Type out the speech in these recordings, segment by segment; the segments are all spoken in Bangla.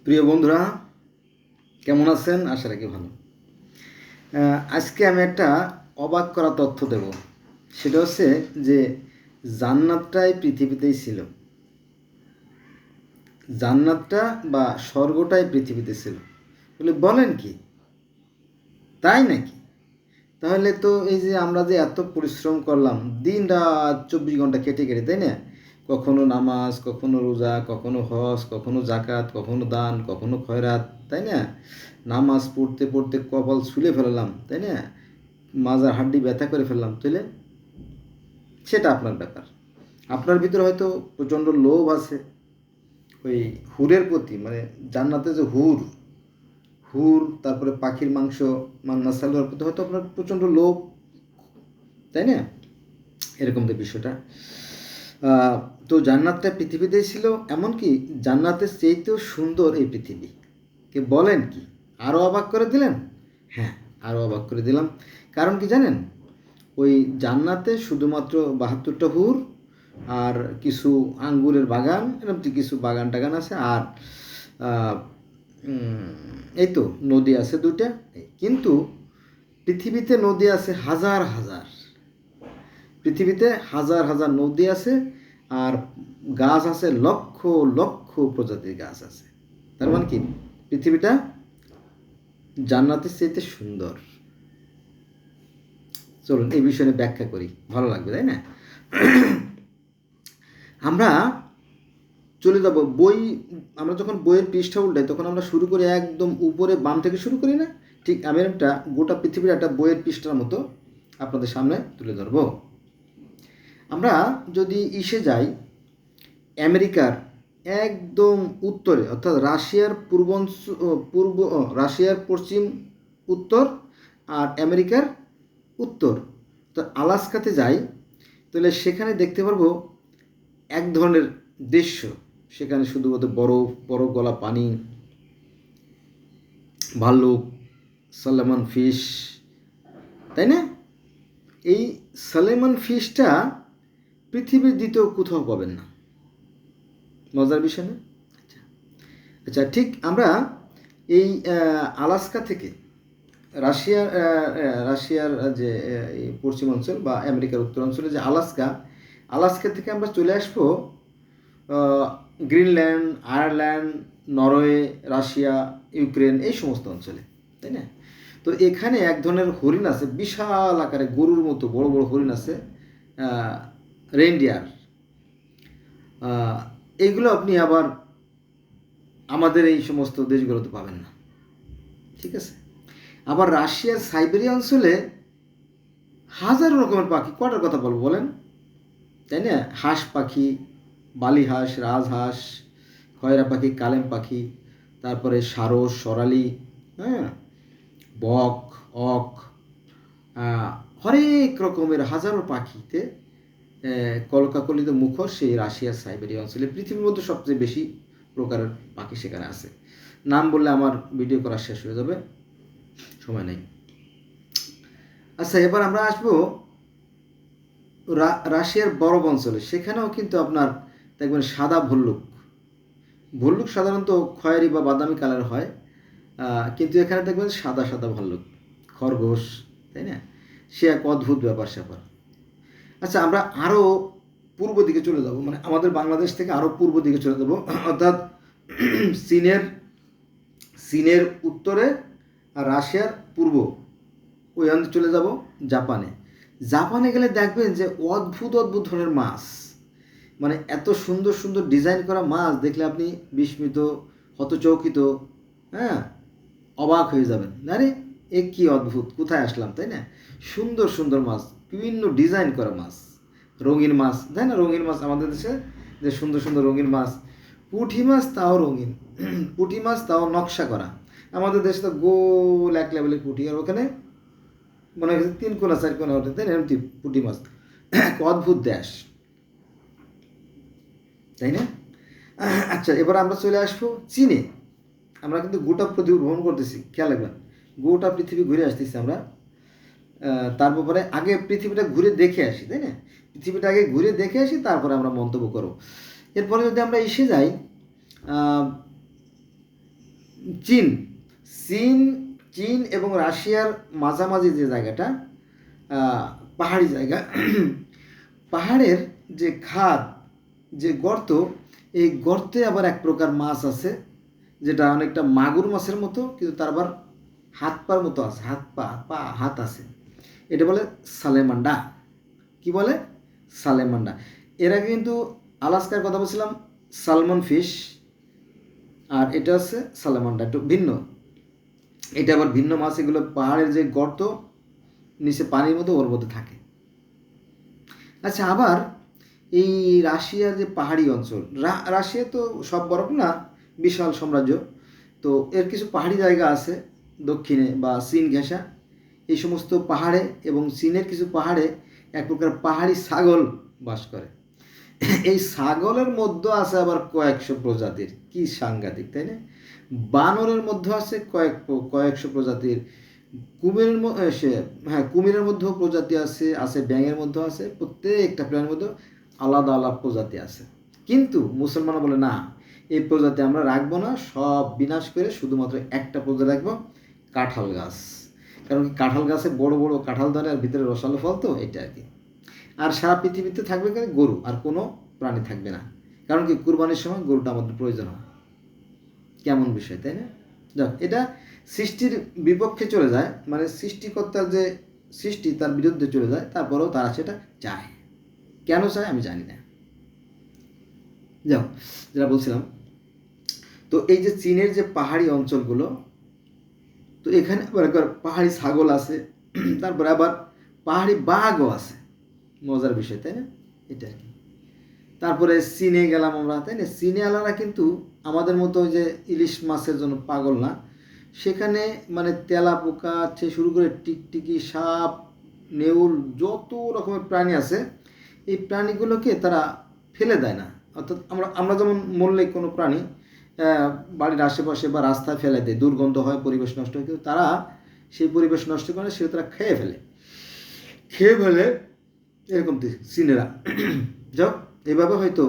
প্রিয় বন্ধুরা, কেমন আছেন? আশা রাখি ভালো। আজকে আমি একটা অবাক করা তথ্য দেব। সেটা হচ্ছে যে জান্নাতটাই পৃথিবীতেই ছিল। জান্নাতটা বা স্বর্গটাই পৃথিবীতে ছিল বলে বলেন কি? তাই নাকি? তাহলে তো এই যে আমরা যে এত পরিশ্রম করলাম, দিন রাত 24 ঘন্টা কেটে কেটে, তাই না? কখনো নামাজ, কখনো রোজা, কখনো হজ, কখনো জাকাত, কখনো দান, কখনো খয়রাত, তাই না? নামাজ পড়তে পড়তে কপাল ছুলে ফেললাম, তাই না? মাজার হাড্ডি ব্যথা করে ফেললাম, তাইলে সেটা আপনার ব্যাপার। আপনার ভিতরে হয়তো প্রচণ্ড লোভ আছে ওই হুরের প্রতি, মানে জান্নাতে যে হুর, তারপরে পাখির মাংস, মান্না সালোয়ার প্রতি হয়তো আপনার প্রচণ্ড লোভ, তাই না? এরকম তো বিষয়টা। তো জান্নাতটা পৃথিবীতেই ছিল, এমনকি জান্নাতের চেয়েতেও সুন্দর এই পৃথিবী। কে বলেন কি? আরও অবাক করে দিলেন? হ্যাঁ, আরও অবাক করে দিলাম। কারণ কি জানেন? ওই জান্নাতে শুধুমাত্র 72টা হুর আর কিছু আঙ্গুরের বাগান, এরকম কিছু বাগান টাগান আছে, আর এই তো নদী আছে 2টা। কিন্তু পৃথিবীতে নদী আছে হাজার হাজার, পৃথিবীতে হাজার হাজার নদী আছে, আর গাছ আছে লক্ষ লক্ষ প্রজাতির গাছ আছে। তার মানে কি পৃথিবীটা জান্নাতের চাইতে সুন্দর। চলুন এই বিষয়ে ব্যাখ্যা করি, ভালো লাগবে, তাই না? আমরা চলে যাব বই, আমরা যখন বইয়ের পৃষ্ঠা উল্টাই তখন আমরা শুরু করি একদম উপরে বাম থেকে শুরু করি না? ঠিক আমি একটা গোটা পৃথিবীর একটা বইয়ের পৃষ্ঠার মতো আপনাদের সামনে তুলে ধরব। আমরা যদি যাই, আমেরিকার একদম উত্তরে, অর্থাৎ রাশিয়ার রাশিয়ার পশ্চিম উত্তর আর আমেরিকার উত্তর, তো আলাস্কাতে যাই, তাহলে সেখানে দেখতে পারবো এক ধরনের দৃশ্য। সেখানে শুধুমাত্র বরফ, বরফ গলা পানি, ভাল্লুক, সালেমান ফিশ, তাই না? এই সালেমান ফিশটা পৃথিবীর দ্বিতীয় কোথাও পাবেন না। মজার বিষয় না? আচ্ছা, ঠিক আমরা এই আলাস্কা থেকে রাশিয়ার যে পশ্চিম অঞ্চল বা আমেরিকার উত্তর অঞ্চলে যে আলাস্কা থেকে আমরা চলে আসবো Greenland, Ireland, Norway, Russia, Ukraine, এই সমস্ত অঞ্চলে, তাই না? তো এখানে এক ধরনের হরিণ আছে, বিশাল আকারে গরুর মতো বড় বড় হরিণ আছে, রেইনডিয়ার। এইগুলো আপনি আবার আমাদের এই সমস্ত দেশগুলোতে পাবেন না, ঠিক আছে? আবার রাশিয়ার সাইবেরিয়া অঞ্চলে হাজারো রকমের পাখি, কটার কথা বলবো বলেন, তাই না? হাঁস পাখি, বালি হাঁস, রাজহাঁস, খয়রা পাখি, কালেম পাখি, তারপরে সারস, সরালি, হ্যাঁ, বক, অক, হরেক রকমের হাজারো পাখিতে কলকাকলিত মুখর সেই রাশিয়ার সাইবেরিয়া অঞ্চলে। পৃথিবীর মধ্যে সবচেয়ে বেশি প্রকারের পাখি সেখানে আছে। নাম বললে আমার ভিডিও করা শেষ হয়ে যাবে, সময় নেই। আচ্ছা, এবার আমরা আসবো রাশিয়ার বরফ অঞ্চলে। সেখানেও কিন্তু আপনার দেখবেন সাদা ভল্লুক সাধারণত খয়েরি বা বাদামি কালার হয়, কিন্তু এখানে দেখবেন সাদা সাদা ভল্লুক, খরগোশ, তাই না? সে এক অদ্ভুত ব্যাপার স্যাপার। আচ্ছা, আমরা আরও পূর্ব দিকে চলে যাব, মানে আমাদের বাংলাদেশ থেকে আরও পূর্ব দিকে চলে যাব, অর্থাৎ চীনের উত্তরে আর রাশিয়ার পূর্ব, ওই অঞ্চলে চলে যাব জাপানে গেলে দেখবেন যে অদ্ভুত অদ্ভুত ধরনের মাছ, মানে এত সুন্দর সুন্দর ডিজাইন করা মাছ দেখলে আপনি বিস্মিত, হতচকিত, হ্যাঁ, অবাক হয়ে যাবেন, আরে এ কি অদ্ভুত, কোথায় আসলাম, তাই না? সুন্দর সুন্দর মাছ, বিভিন্ন ডিজাইন করা মাছ, রঙিন মাছ, তাই না? রঙিন মাছ আমাদের দেশে যে সুন্দর সুন্দর রঙিন মাছ, পুঁটি মাছ তাও রঙিন, পুঁটি মাছ তাও নকশা করা। আমাদের দেশে তো গোল এক লেভেলের পুঁটি, আর ওখানে মনে হচ্ছে 3 কোনা 4 কোনা ওঠে, তাই না? এমনি পুঁটি মাছ, অদ্ভুত দেশ, তাই না? আচ্ছা, এবার আমরা চলে আসবো চীনে। আমরা কিন্তু গোটা পৃথিবী ভ্রমণ করতেছি, খেয়াল রাখবেন, গোটা পৃথিবী ঘুরে আসতেছি আমরা। তারপরে আগে পৃথিবীটা ঘুরে দেখে আসি, তাই না? পৃথিবীটা আগে ঘুরে দেখে আসি, তারপরে আমরা মন্তব্য করব। এরপরে যদি আমরা যাই চীন চীন চীন এবং রাশিয়ার মাঝামাঝি যে জায়গাটা পাহাড়ি জায়গা, পাহাড়ের যে খাদ, যে গর্ত, এই গর্তে আবার এক প্রকার মাছ আছে যেটা অনেকটা মাগুর মাছের মতো, কিন্তু তার আবার হাত পার মতো আছে, হাত আছে। এটা বলে সালেমান্ডা। কি বলে? সালেমান্ডা। এর আগে কিন্তু আলাস্কার কথা বলছিলাম সালমন ফিশ, আর এটা হচ্ছে সালেমান্ডা, একটু ভিন্ন। এটা আবার ভিন্ন মাছ। এগুলো পাহাড়ের যে গর্ত, নিচে পানির মতো, ওর মধ্যে থাকে। আচ্ছা, আবার এই রাশিয়ার যে পাহাড়ি অঞ্চল, রাশিয়া তো সব বরফ না, বিশাল সাম্রাজ্য, তো এর কিছু পাহাড়ি জায়গা আছে দক্ষিণে বা চীন ঘেঁষা, এই সমস্ত পাহাড়ে এবং চীনের কিছু পাহাড়ে এক প্রকার পাহাড়ি ছাগল বাস করে। এই ছাগলের মধ্যে আছে আবার কয়েকশো প্রজাতির। কি সাংঘাতিক, তাই না? বানরের মধ্যে আছে কয়েকশো প্রজাতির। কুমিরের মধ্যেও প্রজাতি আছে, ব্যাঙের মধ্যেও আছে, প্রত্যেকটা প্রাণীর মধ্যে আলাদা আলাদা প্রজাতি আছে। কিন্তু মুসলমানরা বলে না, এই প্রজাতি আমরা রাখবো না, সব বিনাশ করে শুধুমাত্র একটা প্রজাতি রাখবো, কাঁঠাল গাছ। কারণ কি, কাঁঠাল গাছে বড় বড় কাঁঠাল ধরে আর ভিতরে রসালো ফল, তো এটা আর কি। আর সারা পৃথিবীতে থাকবে গরু, আর কোনো প্রাণী থাকবে না। কারণ কি, কুরবানির সময় গরুটা আমাদের প্রয়োজন হয়। কেমন বিষয়, তাই না? যাক, এটা সৃষ্টির বিপক্ষে চলে যায়, মানে সৃষ্টিকর্তার যে সৃষ্টি তার বিরুদ্ধে চলে যায়, তারপরেও তারা সেটা চায়। কেন চায় আমি জানি না। যাও, যেটা বলছিলাম, তো এই যে চীনের যে পাহাড়ি অঞ্চলগুলো, তো এখানে আবার একবার পাহাড়ি ছাগল আছে, তারপরে আবার পাহাড়ি বাঘও আছে। মজার বিষয়, তাই না? এটা আর কি। তারপরে চীনে গেলাম আমরা, তাই না? চীনে আলারা কিন্তু আমাদের মতো যে ইলিশ মাছের জন্য পাগল না। সেখানে মানে তেলা পোকা থেকে শুরু করে টিকটিকি, সাপ, নেউল, যত রকমের প্রাণী আছে, এই প্রাণীগুলোকে তারা ফেলে দেয় না। অর্থাৎ আমরা যেমন মরলে কোনো প্রাণী বাড়ির আশেপাশে বা রাস্তায় ফেলে দেয়, দুর্গন্ধ হয়, পরিবেশ নষ্ট হয়, কিন্তু তারা সেই পরিবেশ নষ্ট করে সেটা তারা খেয়ে ফেলে এরকম চীনেরা। যাক, এভাবে হয়তো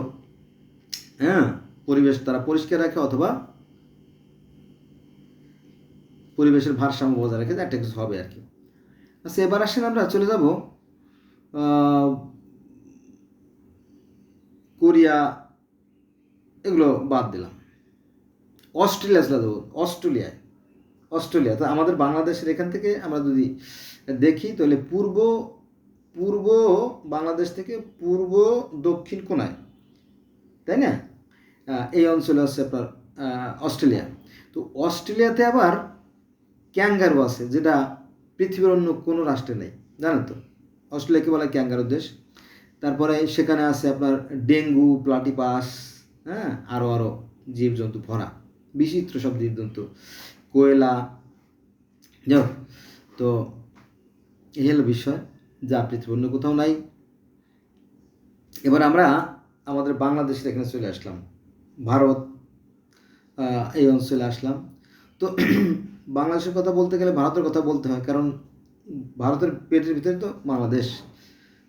পরিবেশ তারা পরিষ্কার রাখে, অথবা পরিবেশের ভারসাম্য বজায় রাখে, একটা কিছু হবে আর কি। আচ্ছা, এবার আসেন আমরা চলে যাব কোরিয়া, এগুলো বাদ দিলাম। অস্ট্রেলিয়া চলে যাবো। অস্ট্রেলিয়া তো আমাদের বাংলাদেশের এখান থেকে আমরা যদি দেখি, তাহলে পূর্ব বাংলাদেশ থেকে পূর্ব দক্ষিণ কোণায়, তাই না? এই অঞ্চলে আছে আপনার অস্ট্রেলিয়া। তো অস্ট্রেলিয়াতে আবার ক্যাঙ্গারু আছে, যেটা পৃথিবীর অন্য কোনো রাষ্ট্রে নেই, জানেন তো? অস্ট্রেলিয়াকে বলা ক্যাঙ্গারু দেশ। তারপরে সেখানে আছে আপনার ডেঙ্গু, প্লাটিপাস, আরও জীবজন্তু ভরা, বিচিত্র সব জীবজন্তু, কোয়েলা। যাও, তো এই হলো বিষয়, যা পৃথিবীর অন্য কোথাও নাই। এবার আমরা আমাদের বাংলাদেশের এখানে চলে আসলাম, ভারত, এই অঞ্চলে আসলাম। তো বাংলাদেশের কথা বলতে গেলে ভারতের কথা বলতে হয়, কারণ ভারতের পেটের ভিতরে তো বাংলাদেশ।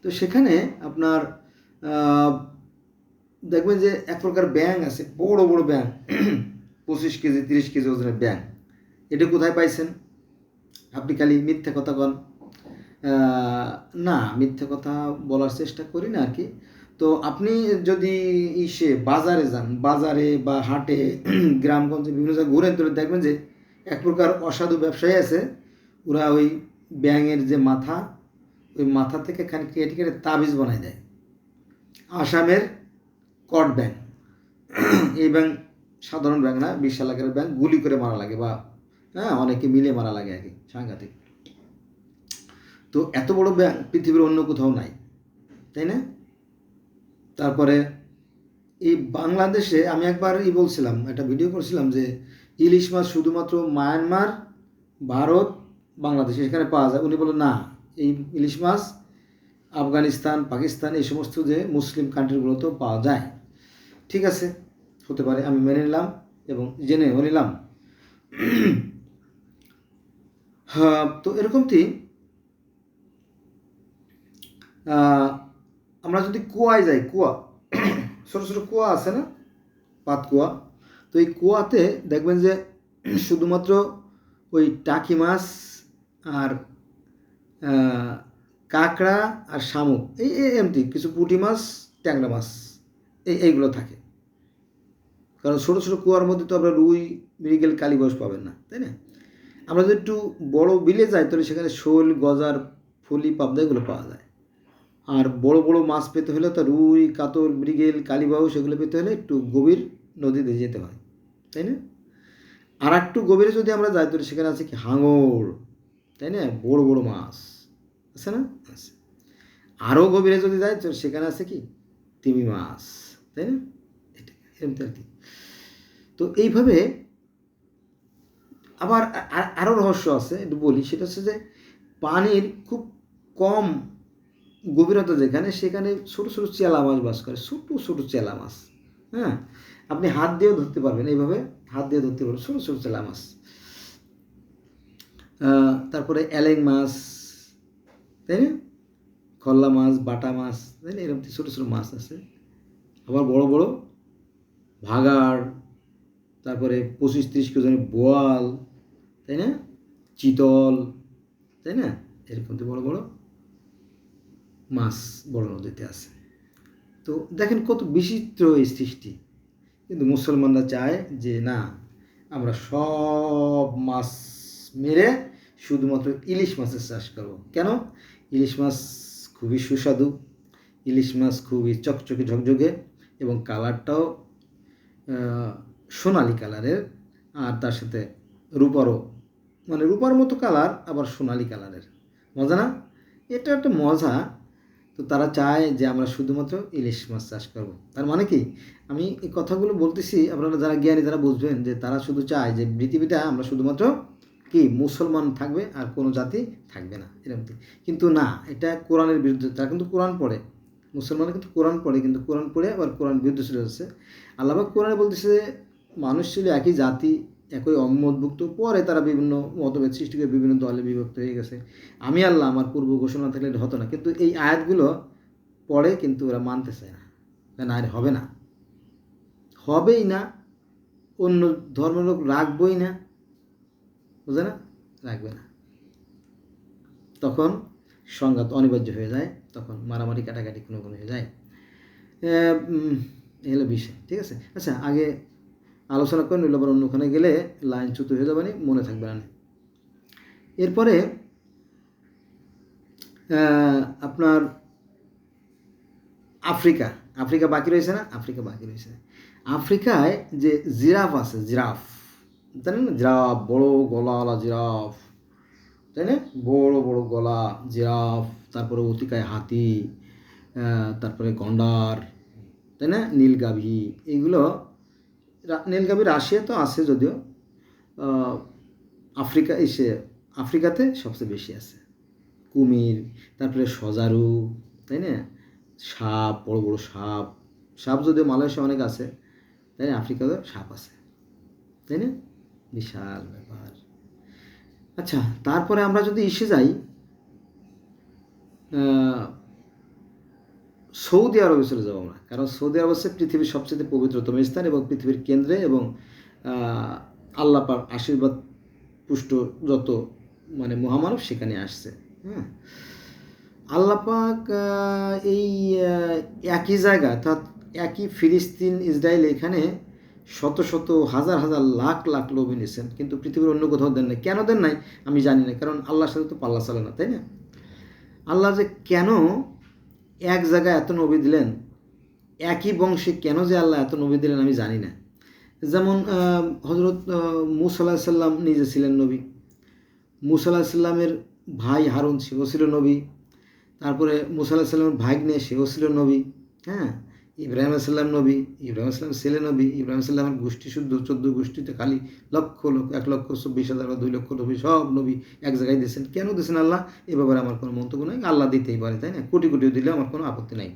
তো সেখানে আপনার দেখবেন যে এক প্রকার ব্যাঙ আছে, বড় বড় ব্যাঙ, 25 কেজি 30 কেজি ওজনের ব্যাঙ। এটা কোথায় পাইছেন? আপনি খালি মিথ্যে কথা কন। না, মিথ্যে কথা বলার চেষ্টা করি না আর কি। তো আপনি যদি বাজারে যান, বাজারে বা হাটে, গ্রামগঞ্জে বিভিন্ন জায়গায় ঘুরেন, তাহলে দেখবেন যে এক প্রকার অসাধু ব্যবসায়ী আছে, ওরা ওই ব্যাঙের যে মাথা, ওই মাথা থেকে খানিক কেটে কেটে তাবিজ বানায় দেয়। আসামের কট ব্যাঙ, এই ব্যাঙ সাধারণ ব্যাঙ না, বিশাল আকারের ব্যাঙ, গুলি করে মারা লাগে, বা অনেকে মিলে মারা লাগে আর কি, সাংঘাতিক। তো এত বড় ব্যাঙ পৃথিবীর অন্য কোথাও নাই, তাই না? তারপরে এই বাংলাদেশে আমি একবার বলছিলাম, একটা ভিডিও করছিলাম যে ইলিশ মাছ শুধুমাত্র মায়ানমার, ভারত, বাংলাদেশ এখানে পাওয়া যায়। উনি বললেন না, এই ইলিশ মাছ আফগানিস্তান, পাকিস্তান, এই সমস্ত যে মুসলিম কান্ট্রিগুলোতেও পাওয়া যায়। ঠিক আছে, হতে পারে, আমি মেনে নিলাম এবং জেনেও নিলাম। হ্যাঁ, তো এরকমটি আমরা যদি কুয়ায় যাই, কুয়া, ছোটো ছোটো কুয়া আছে না, পাত কুয়া, তো এই কুয়াতে দেখবেন যে শুধুমাত্র ওই টাকি মাছ আর কাঁকড়া আর শামুক এমনি কিছু পুঁটি মাছ, ট্যাংরা মাছ এইগুলো থাকে। কারণ ছোটো ছোটো কুয়ার মধ্যে তো আপনার রুই, মৃগেল, কালীবাউস পাবেন না, তাই না? আমরা যদি একটু বড় বিলে যাই তাহলে সেখানে শোল, গজার, ফলি, পাবদা এগুলো পাওয়া যায়। আর বড় বড় মাছ পেতে হলে তো রুই, কাতল, মৃগেল, কালীবাউস সেগুলো পেতে হলে একটু গভীর নদীতে যেতে হয়, তাই না? আর একটু গভীরে যদি আমরা যাই তাহলে সেখানে আছে কি হাঙর, তাই না? বড় বড় মাছ আছে না? আছে। আরও গভীরে যদি যাই তো সেখানে আছে কি তিমি মাছ, তাই না? এটা এমনি আর কি। তো এইভাবে আবার আরও রহস্য আছে, একটু বলি। সেটা হচ্ছে যে পানির খুব কম গভীরতা যেখানে, সেখানে ছোটো ছোটো চেলা মাছ বাস করে, ছোটো ছোটো চেলা মাছ। হ্যাঁ, আপনি হাত দিয়েও ধরতে পারবেন, এইভাবে হাত দিয়ে ধরতে পারবেন ছোটো ছোটো চেলা মাছ। তারপরে এলেং মাছ, তাই না? খল্লা মাছ, বাটা মাছ, তাই না? এরকম ছোটো ছোটো মাছ আছে। আবার বড় বড় ভাগাড়, তারপরে 25-30 কেজি বোয়াল, তাই না? চিতল, তাই না? এরকম তো বড় বড় মাছ বড় নদীতে আছে। তো দেখেন কত বিচিত্র এই সৃষ্টি। কিন্তু মুসলমানরা চায় যে না, আমরা সব মাছ মেরে শুধুমাত্র ইলিশ মাছের চাষ করব। কেন? ইলিশ মাছ খুবই সুস্বাদু, ইলিশ মাছ খুবই চকচকে ঝকঝকে এবং কালারটাও সোনালি কালারের, আর তার সাথে রূপারও, মানে রূপার মতো কালার আবার সোনালি কালারের। মজা না? এটা একটা মজা। তো তারা চায় যে আমরা শুধুমাত্র ইলিশ মাছ চাষ করব। তার মানে কি, আমি এই কথাগুলো বলতেছি, আপনারা যারা জ্ঞানী তারা বুঝবেন যে তারা শুধু চায় যে পৃথিবীটা আমরা শুধুমাত্র কি মুসলমান থাকবে আর কোনো জাতি থাকবে না, এরকম। কিন্তু না, এটা কোরআনের বিরুদ্ধে। তারা কিন্তু কোরআন পড়ে, মুসলমানরা কিন্তু কোরআন পড়ে, কিন্তু কোরআন পড়ে আবার কোরআন বিরুদ্ধে চলে যাচ্ছে। আল্লাহ পাক কোরআনে বলতেছে যে মানুষ ছিল একই জাতি, একই অম্মতভুক্ত, পরে তারা বিভিন্ন মতভেদ সৃষ্টি করে বিভিন্ন দলে বিভক্ত হয়ে গেছে। আমি আল্লাহ, আমার পূর্ব ঘোষণা থাকলে এটা হতো না। কিন্তু এই আয়াতগুলো পড়ে, কিন্তু ওরা মানতে চায় না, না হবে না, হবেই না, অন্য ধর্মের লোক রাখবই না, বুঝে না, রাখবে না। তখন সংঘাত অনিবার্য হয়ে যায়, তখন মারামারি কাটাকাটি কোনো হয়ে যায়। এই হলো বিষয়, ঠিক আছে? আচ্ছা, আগে আলোচনা করে নিল, আবার অন্যখানে গেলে লাইন চ্যুত হয়ে যাবে না, মনে থাকবে না। এরপরে আপনার আফ্রিকা বাকি রয়েছে না? আফ্রিকা বাকি রয়েছে। আফ্রিকায় যে জিরাফ আছে, জিরাফ, জানেন না? জিরাফ, বড় গলাওয়ালা জিরাফ, তাই না? বড় বড় গলা জিরাফ, তারপরে অতিকায় হাতি, তারপরে গন্ডার, তাই না? নীলগাভী, এইগুলো। নীলগাভী রাশিয়া তো আছে যদিও, আফ্রিকাতে সবচেয়ে বেশি আছে। কুমির, তারপরে সজারু, তাই না? সাপ, বড় বড় সাপ, সাপ যদিও মালয়েশিয়া অনেক আছে, তাই না? আফ্রিকাতেও সাপ আছে, তাই না? বিশাল ব্যাপার। আচ্ছা, তারপরে আমরা যদি এসে যাই সৌদি আরবে চলে যাবো আমরা, কারণ সৌদি আরব হচ্ছে পৃথিবীর সবচেয়ে পবিত্রতম স্থান এবং পৃথিবীর কেন্দ্রে, এবং আল্লাহ পাক আশীর্বাদ পুষ্ট যত মানে মহামানব সেখানে আসছে। হ্যাঁ, আল্লাহ পাক এই একই জায়গা, অর্থাৎ একই ফিলিস্তিন, ইসরায়েল, এখানে শত শত হাজার হাজার লাখ লাখ নবী নিয়েছেন, কিন্তু পৃথিবীর অন্য কোথাও দেন নাই। কেন দেন নাই আমি জানি না, কারণ আল্লাহর সাথে তো পাল্লা চলে না, তাই না? আল্লাহ যে কেন এক জায়গায় এত নবী দিলেন, একই বংশে কেন যে আল্লাহ এত নবী দিলেন আমি জানি না। যেমন হজরত মূসা আলাইহিস সালাম নিজে ছিলেন নবী, মূসা আলাইহিস সালামের ভাই হারুন সেও ছিল নবী, তারপরে মূসা আলাইহিস সালামের ভাগ্নে সেও ছিল নবী। হ্যাঁ, ইব্রাহিম আলাইহিস সালাম নবী, ইব্রাহিম আলাইহিস সালাম ছেলে নবী, ইব্রাহিম আলাইহিস সালামের গোষ্ঠী শুদ্ধ 14 গোষ্ঠীতে খালি লক্ষ লক্ষ 1,24,000 বা 2 লক্ষ নবী, সব নবী এক জায়গায় দিয়েছেন। কেন দিয়েছেন আল্লাহ, এ ব্যাপারে আমার কোনো মন্তব্য নাই। আল্লাহ দিতেই পারে, তাই না? কোটি কোটিও দিলে আমার কোনো আপত্তি নাই।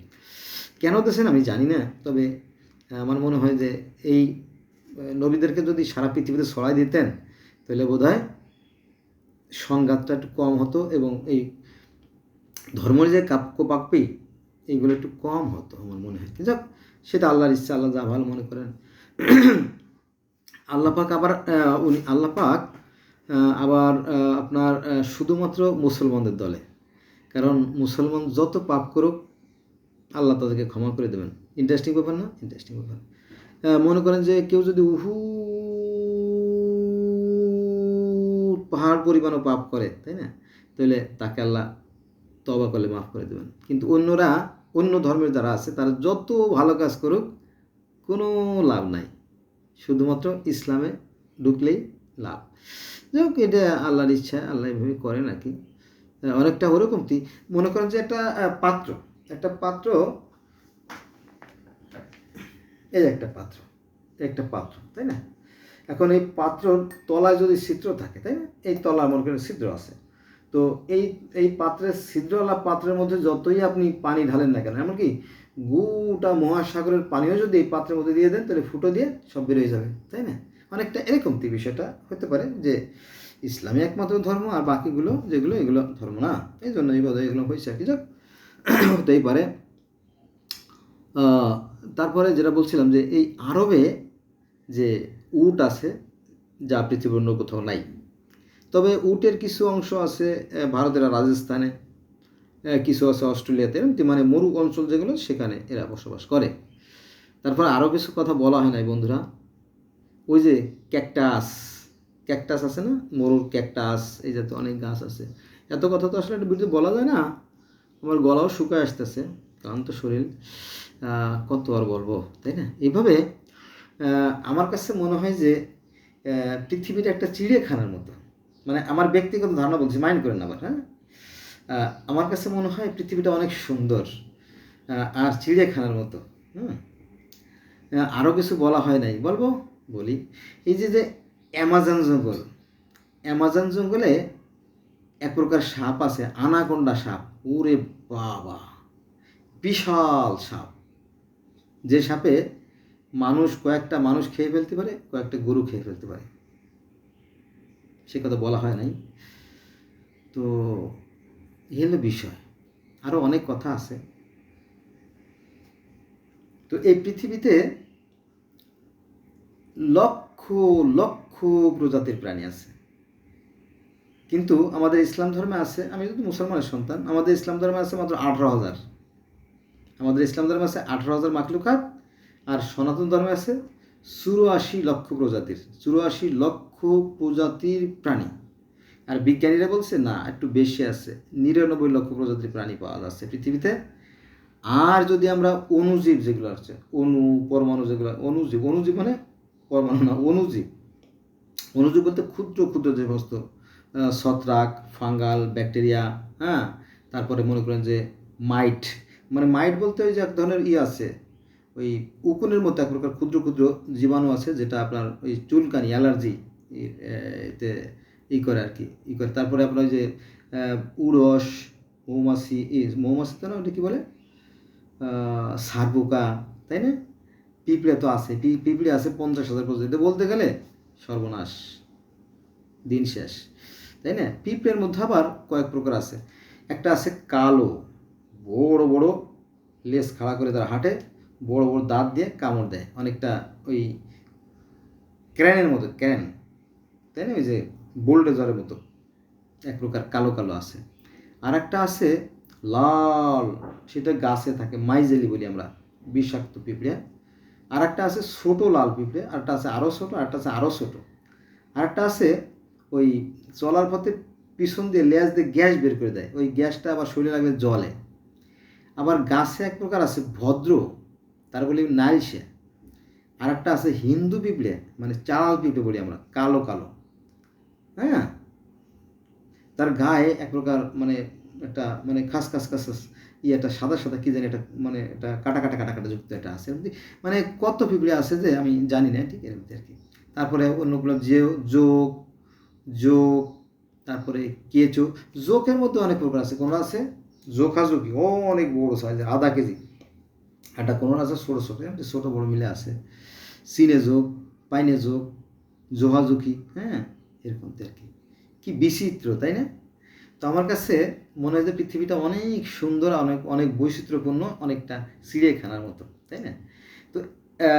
কেন দিয়েছেন আমি জানি না, তবে আমার মনে হয় যে এই নবীদেরকে যদি সারা পৃথিবীতে ছড়াই দিতেন তাহলে বোধহয় সংঘাতটা একটু কম হতো, এবং এই ধর্মের যে কাপ্যি এইগুলো একটু কম হতো আমার মনে হয়। যাক, সেটা আল্লাহর ইচ্ছা, আল্লাহ যা ভালো মনে করেন। আল্লাহ পাক আবার আল্লাহ পাক আবার আপনার শুধুমাত্র মুসলমানদের দলে, কারণ মুসলমান যত পাপ করুক আল্লাহ তাদেরকে ক্ষমা করে দেবেন। ইন্টারেস্টিং ব্যাপার না? ইন্টারেস্টিং ব্যাপার। মনে করেন যে কেউ যদি পাহাড় পরিমাণও পাপ করে, তাই না, তাহলে তাকে আল্লাহ তওবা করলে মাফ করে দেবেন। কিন্তু অন্য ধর্মের যারা আছে তারা যত ভালো কাজ করুক কোনো লাভ নাই, শুধুমাত্র ইসলামে ঢুকলেই লাভ। যাই হোক, এটা আল্লাহর ইচ্ছা, আল্লাহ এভাবে করেন আর কি। অনেকটা ওরকম মনে করেন যে একটা পাত্র, এই একটা পাত্র, তাই না। এখন এই পাত্রর তলায় যদি ছিদ্র থাকে, তাই না, এই তলায় মনে করেন ছিদ্র আছে, তো এই পাত্রের ছিদ্রওয়ালা পাত্রের মধ্যে যতই আপনি পানি ঢালেন না কেন, এমনকি গোটা মহাসাগরের পানিও যদি এই পাত্রের মধ্যে দিয়ে দেন, তাহলে ফুটো দিয়ে সব বেরোয় যাবে, তাই না। অনেকটা এরকম বিষয়টা হতে পারে যে ইসলামই একমাত্র ধর্ম, আর বাকিগুলো যেগুলো এগুলো ধর্ম না, এই জন্য এই বোধহয় এগুলো হয়েছে আর কি। যাক, হতেই পারে। তারপরে যেটা বলছিলাম যে এই আরবে যে উট আছে যা পৃথিবীর অন্য কোথাও নাই, তবে উটের কিছু অংশ আছে ভারতের রাজস্থানে, কিছু আছে অস্ট্রেলিয়াতে, মানে মরু অঞ্চল যেগুলো সেখানে এরা বসবাস করে। তারপরে আরও কিছু কথা বলা হয় নাই বন্ধুরা, ওই যে ক্যাকটাস আছে না, মরুর ক্যাকটাস, এই জাতীয় অনেক গাছ আছে। এত কথা তো আসলে একটা ভিডিও বলা যায় না, আমার গলাও শুকায় আসতেছে, ক্লান্ত শরীর, কত আর বলবো, তাই না। এইভাবে আমার কাছে মনে হয় যে পৃথিবীর একটা চিড়িয়াখানার মতো, মানে আমার ব্যক্তিগত ধারণা বলছি, মাইন্ড করেন আবার, হ্যাঁ। আমার কাছে মনে হয় পৃথিবীটা অনেক সুন্দর আর চিড়িয়াখানার মতো। আরও কিছু বলা হয় নাই, বলি। এই যে অ্যামাজন জঙ্গলে এক প্রকার সাপ আছে, আনাকোন্ডা সাপ। ওরে বাবা, বিশাল সাপ, যে সাপে কয়েকটা মানুষ খেয়ে ফেলতে পারে, কয়েকটা গরু খেয়ে ফেলতে পারে, সে কথা বলা হয় নাই। তো এই হলো বিষয়, আরও অনেক কথা আছে। তো এই পৃথিবীতে লক্ষ লক্ষ প্রজাতির প্রাণী আছে, কিন্তু আমাদের ইসলাম ধর্মে আছে, আমি যদি মুসলমানের সন্তান, আমাদের ইসলাম ধর্মে আছে মাত্র 18,000। আমাদের ইসলাম ধর্মে আছে 18,000 মাখলুকাত, আর সনাতন ধর্মে আছে 84 লক্ষ প্রজাতির, 84 লক্ষ প্রজাতির প্রাণী। আর বিজ্ঞানীরা বলছে না, একটু বেশি আছে, 99 লক্ষ প্রজাতির প্রাণী পাওয়া যাচ্ছে পৃথিবীতে। আর যদি আমরা অণুজীব যেগুলো আছে, পরমাণু যেগুলো, অনুজীব মানে পরমাণু না, অনুজীব বলতে ক্ষুদ্র ক্ষুদ্র যে বস্তু, ছত্রাক, ফাঙ্গাল, ব্যাকটেরিয়া, হ্যাঁ। তারপরে মনে করেন যে মাইট বলতে ওই যে এক ধরনের আছে, ওই উকুনের মতো এক প্রকার ক্ষুদ্র ক্ষুদ্র জীবাণু আছে, যেটা আপনার ওই চুলকানি, অ্যালার্জি এতে করে আর কি, করে। তারপরে আপনার ওই যে উড়স, মৌমাছি তো না, ওটা কী বলে, সারপোকা, তাই না। পিঁপড়ে তো আছে, পিঁপড়ে আছে 50,000 প্রজাতি, বলতে গেলে সর্বনাশ, দিন শেষ, তাই না। পিঁপড়ের মধ্যে আবার কয়েক প্রকার আছে। একটা আছে কালো, বড় বড় লেজ খাড়া করে তারা হাঁটে, বড় বড় দাঁত দিয়ে কামড় দেয়, অনেকটা ওই ক্র্যানের মতো, তাই না, ওই যে বোল্ডেজারের মতো এক প্রকার কালো কালো আছে। আর একটা আছে লাল, সেটা গাছে থাকে, মাইজেলি বলি আমরা, বিষাক্ত পিঁপড়ে। আর একটা আছে ছোটো লাল পিঁপড়ে, আরটা আছে আরও ছোটো, আরটা আছে আরও ছোটো। আরেকটা আছে ওই চলার পথে পিছন দিয়ে লেজ দিয়ে গ্যাস বের করে দেয়, ওই গ্যাসটা আবার শরীরে লাগলে জ্বলে। আবার গাছে এক প্রকার আছে ভদ্র, তার বলি নাইলসে। আর একটা আছে হিন্দু পিঁপড়ে, মানে চালাল পিঁপড়ে বলি আমরা, কালো কালো, হ্যাঁ। তার গায়ে এক প্রকার মানে একটা মানে খাস একটা সাদা সাদা কি জানি, একটা মানে একটা কাটা কাটা যুক্ত একটা আছে, মানে কত পিঁপড়ে আছে যে আমি জানি না, ঠিক এর মধ্যে আর কি। তারপরে অন্যগুলো যোগ, তারপরে কেঁচো। জোকের মধ্যে অনেক প্রকার আছে, কোনো আছে জোকাজোকি, অনেক বড় সাইজ, আধা কেজি। একটা কোনো আছে ছোটো ছোটো বড় মিলে আছে, সিনে যোগ, পাইনে যোগ, জোহাজুকি, হ্যাঁ, এরকম আর কি। কি বিচিত্র, তাই না। তো আমার কাছে মনে হয় যে পৃথিবীটা অনেক সুন্দর, অনেক বৈচিত্র্যপূর্ণ, অনেকটা চিড়িয়াখানার মতো, তাই না। তো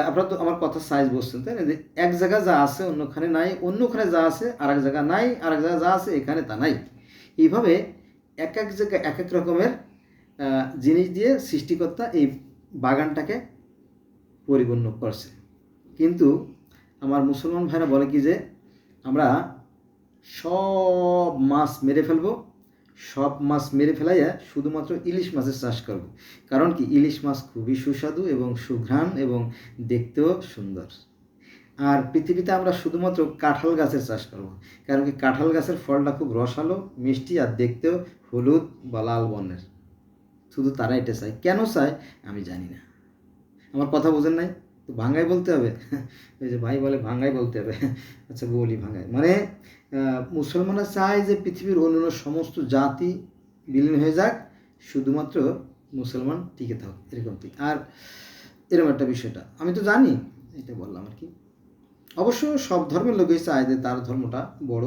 আপনারা তো আমার কথা সাইজ বুঝছেন, তাই না? যে এক জায়গায় যা আছে অন্যখানে নাই, অন্যখানে যা আছে আর এক জায়গায় নাই, আর এক জায়গায় যা আছে এখানে তা নাই। এইভাবে এক এক জায়গায় এক এক রকমের জিনিস দিয়ে সৃষ্টিকর্তা এই বাগানটাকে পরিপূর্ণ করছে। কিন্তু আমার মুসলমান ভাইরা বলে কি যে আমরা সব মাছ মেরে ফেলবো, সব মাছ মেরে ফেলাইয়া শুধুমাত্র ইলিশ মাছের চাষ করব। কারণ কি, ইলিশ মাছ খুবই সুস্বাদু এবং সুঘ্রাণ এবং দেখতেও সুন্দর। আর পৃথিবীতে আমরা শুধুমাত্র কাঁঠাল গাছের চাষ করব, কারণ কি কাঁঠাল গাছের ফলটা খুব রসালো, মিষ্টি আর দেখতেও হলুদ বা লাল বর্ণের। শুধু তারা এটা চায়। কেন চায় আমি জানি না। আমার কথা বোঝেন নাই? তো ভাঙ্গাই বলতে হবে। ওই যে ভাই বলে ভাঙ্গাই বলতে হবে। আচ্ছা বলি ভাঙ্গাই, মানে মুসলমানরা চায় যে পৃথিবীর অন্যান্য সমস্ত জাতি বিলীন হয়ে যাক, শুধুমাত্র মুসলমান টিকে থাক, এরকম কি। আর এরকম একটা বিষয়টা আমি তো জানি, এটা বললাম আর কি। অবশ্য সব ধর্মের লোকই চায় যে তার ধর্মটা বড়।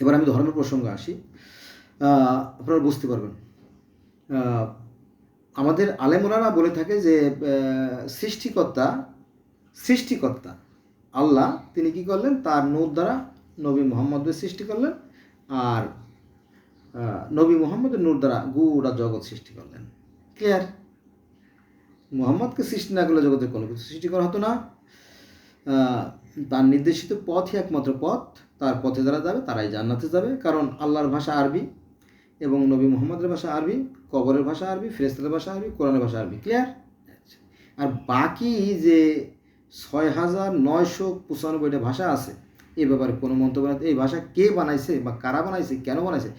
এবার আমি ধর্মের প্রসঙ্গে আসি, আপনারা বুঝতে পারবেন। আমাদের আলেমোলারা বলে থাকে যে সৃষ্টিকর্তা আল্লাহ তিনি কি করলেন, তার নূর দ্বারা নবী মুহাম্মদের সৃষ্টি করলেন, আর নবী মুহাম্মদের নূর দ্বারা গোটা জগৎ সৃষ্টি করলেন। ক্লিয়ার? মুহাম্মদকে সৃষ্টি না করলে জগতের কোনো কিছু সৃষ্টি করা হতো না। তার নির্দেশিত পথই একমাত্র পথ, তার পথে যারা যাবে তারাই জান্নাতে যাবে। কারণ আল্লাহর ভাষা আরবি এবং নবী মুহাম্মদের ভাষা আরবি, কবরের ভাষা আরবি, ফেরেশতাদের ভাষা আরবি, কোরআনের ভাষা আরবি। ক্লিয়ার? আর বাকি যে ৬,৯৯৫টা ভাষা আছে, এ ব্যাপারে কোনো মন্তব্য না। এই ভাষা কে বানাইছে বা কারা বানাইছে, কেন বানাইছে,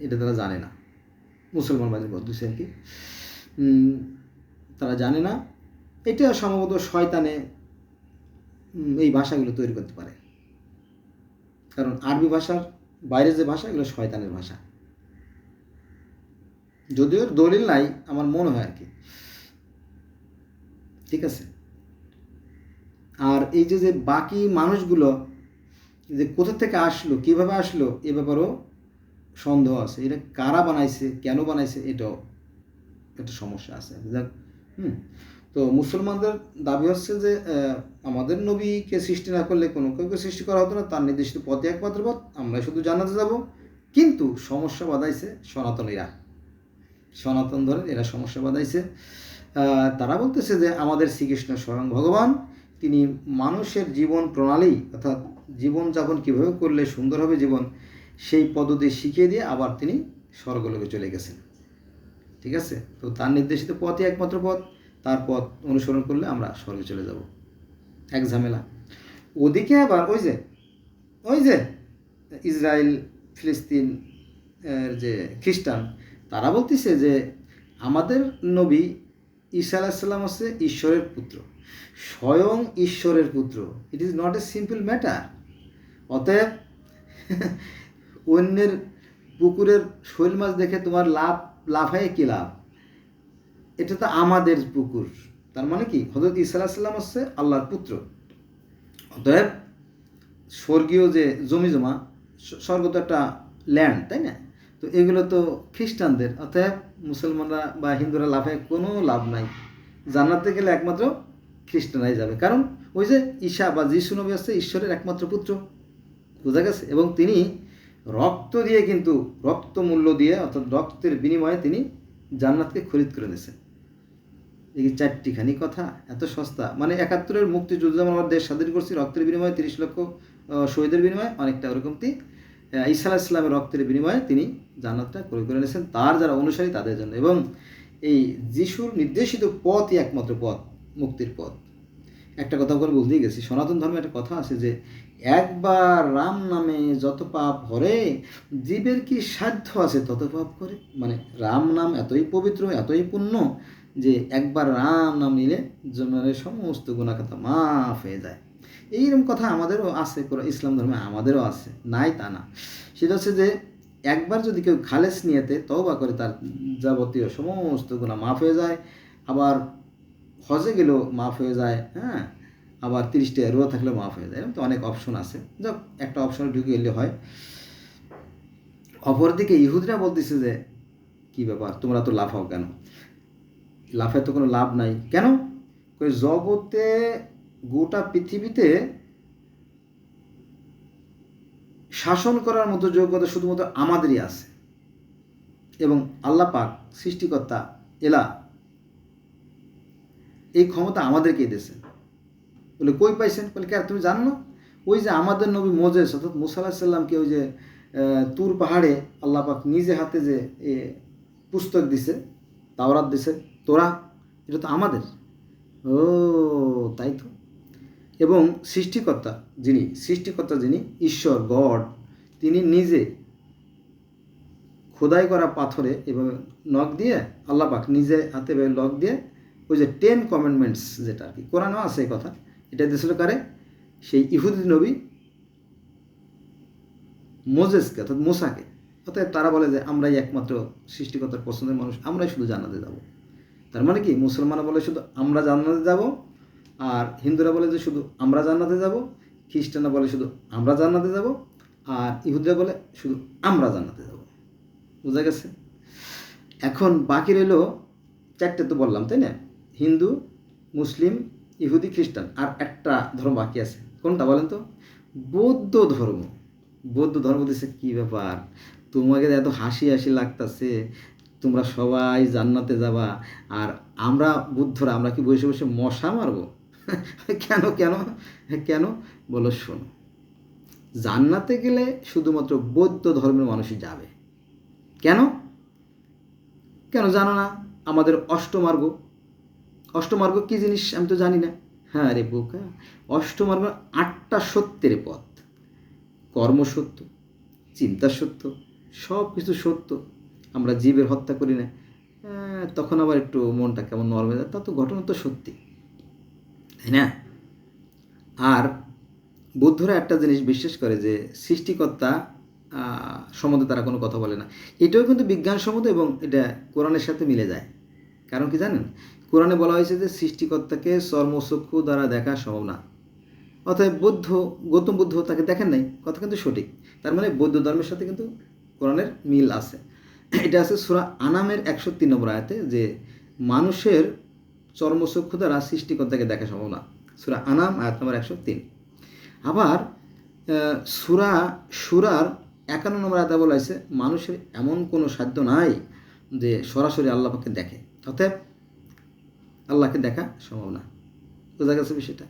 এটা তারা জানে না। মুসলমান বাদের বলতেছে আর কি, তারা জানে না। এটা সম্ভবত শয়তানে এই ভাষাগুলো তৈরি করতে পারে। কারণ আরবি ভাষার বাইরে যে ভাষা, এগুলো শয়তানের ভাষা। যদিও দলিল নাই আমার মনে হয় আর কি। ঠিক আছে? আর এই যে যে বাকি মানুষগুলো যে কোথা থেকে আসলো, কিভাবে আসলো, এ ব্যাপারেও সন্দেহ আছে। এটা কারা বানাইছে, কেন বানাইছে, এটাও একটা সমস্যা আছে। তো মুসলমানদের দাবি হচ্ছে যে আমাদের নবীকে সৃষ্টি না করলে কোনো কাউকে সৃষ্টি করা হতো না, তার নির্দিষ্ট পথে একমাত্র পথ, আমরা শুধু জান্নাতে যাব। কিন্তু সমস্যা বাঁধাইছে সনাতন ধরেন এরা সমস্যা বাঁধাইছে। তারা বলতেছে যে আমাদের শ্রীকৃষ্ণ স্বয়ং ভগবান, তিনি মানুষের জীবন প্রণালী অর্থাৎ জীবনযাপন কীভাবে করলে সুন্দর হবে জীবন, সেই পদ্ধতি শিখিয়ে দিয়ে আবার তিনি স্বর্গলোকে চলে গেছেন। ঠিক আছে? তো তার নির্দেশিত পথই একমাত্র পথ, তার পথ অনুসরণ করলে আমরা স্বর্গে চলে যাব। এক ঝামেলা। ওদিকে আবার ওই যে ইসরায়েল ফিলিস্তিন যে খ্রিস্টান, তারা বলতেছে যে আমাদের নবী ঈসা আলাইহিস সালাম হচ্ছে ঈশ্বরের পুত্র, স্বয়ং ঈশ্বরের পুত্র। It is not a simple matter. অতএব অন্যের পুকুরের শৈল মাছ দেখে তোমার লাফায় কী লাভ? এটা তো আমাদের পুকুর। তার মানে কি, হযরত ঈসা আলাইহিস সালাম হচ্ছে আল্লাহর পুত্র। অতএব স্বর্গীয় যে জমি জমা, স্বর্গ তো একটা ল্যান্ড, তাই না? তো এগুলো তো খ্রিস্টানদের। অতএব মুসলমানরা বা হিন্দুরা লাফায় কোনো লাভ নাই। জান্নাতে গেলে একমাত্র খ্রিস্টানরাই যাবে। কারণ ওই যে ঈসা বা যিশু নবী হচ্ছে ঈশ্বরের একমাত্র পুত্র। বোঝা গেছে? এবং তিনি রক্ত দিয়ে, কিন্তু রক্ত মূল্য দিয়ে, অর্থাৎ রক্তের বিনিময়ে তিনি জান্নাতকে খরিদ করে নিয়েছেন। এই 4টিখানি কথা, এত সস্তা। মানে 71-এর মুক্তিযুদ্ধ যেমন আমরা দেশ স্বাধীন করছি রক্তের বিনিময়ে, 30 লক্ষ শহীদের বিনিময়ে, অনেকটা ওরকমটি ঈসা আলাইহিস সালামের রক্তের বিনিময়ে তিনি জান্নাতটা ক্রয় করে নিয়েছেন তার যারা অনুসারী তাদের জন্য। এবং এই যিশুর নির্দেশিত পথই একমাত্র পথ, মুক্তির পথ। একটা কথা বলে বলতেই গেছি, সনাতন ধর্মে একটা কথা আছে যে একবার রাম নামে যত পাপ করে, জীবের কি সাধ্য আছে তত পাপ করে। মানে রাম নাম এতই পবিত্র, এতই পুণ্য যে একবার রাম নাম নিলে মানে সমস্ত গুনাহখাতা মাফ হয়ে যায়। এইরকম কথা আমাদেরও আছে, ইসলাম ধর্মে আমাদেরও আছে, নাই তা না। সেটা হচ্ছে যে একবার যদি কেউ খালেস নিয়েতে তওবা করে, তার যাবতীয় সমস্ত গুনাহ মাফ হয়ে যায়। আবার হজে গেলেও মাফ হয়ে যায়, হ্যাঁ। আবার 30টা রোজা থাকলেও মাফ হয়ে যায়। এরকম তো অনেক অপশন আছে, যাক একটা অপশনে ঢুকে এলে হয়। অপরদিকে ইহুদিরা বলতেছে যে কী ব্যাপার, তোমরা তো লাফাও কেন? লাফায় তো কোনো লাভ নাই। কেন? জগতে গোটা পৃথিবীতে শাসন করার মতো যোগ্যতা শুধুমাত্র আমাদেরই আছে, এবং আল্লাহ পাক সৃষ্টিকর্তা এলা এই ক্ষমতা আমাদেরকেই দিয়েছেন। বলে কই পাইছেন? বলে কে তুমি জানো না? ওই যে আমাদের নবী মোজেস অর্থাৎ মুসা আলাইহিস সালামকে ওই যে তুর পাহাড়ে আল্লাহ পাক নিজে হাতে যে পুস্তক দিছে, তাওরাত দিছে, তোরা, এটা তো আমাদের। ও তাই তো। এবং সৃষ্টিকর্তা যিনি ঈশ্বর গড, তিনি নিজে খোদাই করা পাথরে এভাবে নখ দিয়ে আল্লাহ পাক নিজে হাতে নখ দিয়ে ওই যে 10 কমেন্ডমেন্টস, যেটা আর কি কোরআনেও আছে এই কথা, এটা দিয়েছিল কারে? সেই ইহুদি নবী মোজেসকে অর্থাৎ মুসাকে। অর্থাৎ তারা বলে যে আমরাই একমাত্র সৃষ্টিকর্তার পছন্দের মানুষ, আমরাই শুধু জান্নাতে যাব। তার মানে কি, মুসলমানরা বলে শুধু আমরা জান্নাতে যাব, আর হিন্দুরা বলে যে শুধু আমরা জান্নাতে যাব, খ্রিস্টানরা বলে শুধু আমরা জান্নাতে যাব, আর ইহুদিরা বলে শুধু আমরা জান্নাতে যাব। বোঝা গেছে? এখন বাকি রইল 4টে তো বললাম, তাই না? হিন্দু, মুসলিম, ইহুদি, খ্রিস্টান, আর একটা ধর্ম বাকি আছে। কোনটা বলেন তো? বৌদ্ধ ধর্ম। বৌদ্ধ ধর্ম দিচ্ছে কী ব্যাপার, তোমাকে এত হাসি হাসি লাগতেছে, তোমরা সবাই জান্নাতে যাবা, আর আমরা বুদ্ধরা আমরা কি বসে বসে মশা মারবো? কেন কেন কেন বলো, শোনো, জান্নাতে গেলে শুধুমাত্র বৌদ্ধ ধর্মের মানুষই যাবে। কেন কেন জানো না? আমাদের অষ্টমার্গ কী জিনিস আমি তো জানি না। হ্যাঁ রে বোকা, অষ্টমার্গ 8টা সত্যের পথ। কর্ম সত্য, চিন্তা সত্য, সব কিছু সত্য। আমরা জীবের হত্যা করি না, তখন আবার একটু মনটা কেমন নরম হয়ে যায়, তা তো ঘটনা তো সত্যি, তাই না? আর বৌদ্ধরা একটা জিনিস বিশ্বাস করে যে সৃষ্টিকর্তা সম্বন্ধে তারা কোনো কথা বলে না। এটাও কিন্তু বিজ্ঞানসম্মত এবং এটা কোরআনের সাথে মিলে যায়। কারণ কি জানেন? কোরআনে বলা হয়েছে যে সৃষ্টিকর্তাকে চর্মচক্ষু দ্বারা দেখা সম্ভব না। অতএব গৌতম বুদ্ধ তাকে দেখেন নাই, কথা কিন্তু সঠিক। তার মানে বৌদ্ধ ধর্মের সাথে কিন্তু কোরআনের মিল আছে। এটা আছে সূরা আনামের 103 নম্বর আয়াতে, যে মানুষের চর্মচক্ষু দ্বারা সৃষ্টিকর্তাকে দেখা সম্ভব না। সূরা আনাম আয়াত নম্বর 103। আবার সূরার 51 নম্বর আয়াতে বলা হয়েছে মানুষের এমন কোনো সাধ্য নাই যে সরাসরি আল্লাহ পাককে দেখে, অতএব আল্লাহকে দেখা সম্ভব না। বোঝা গেছে বিষয়টা?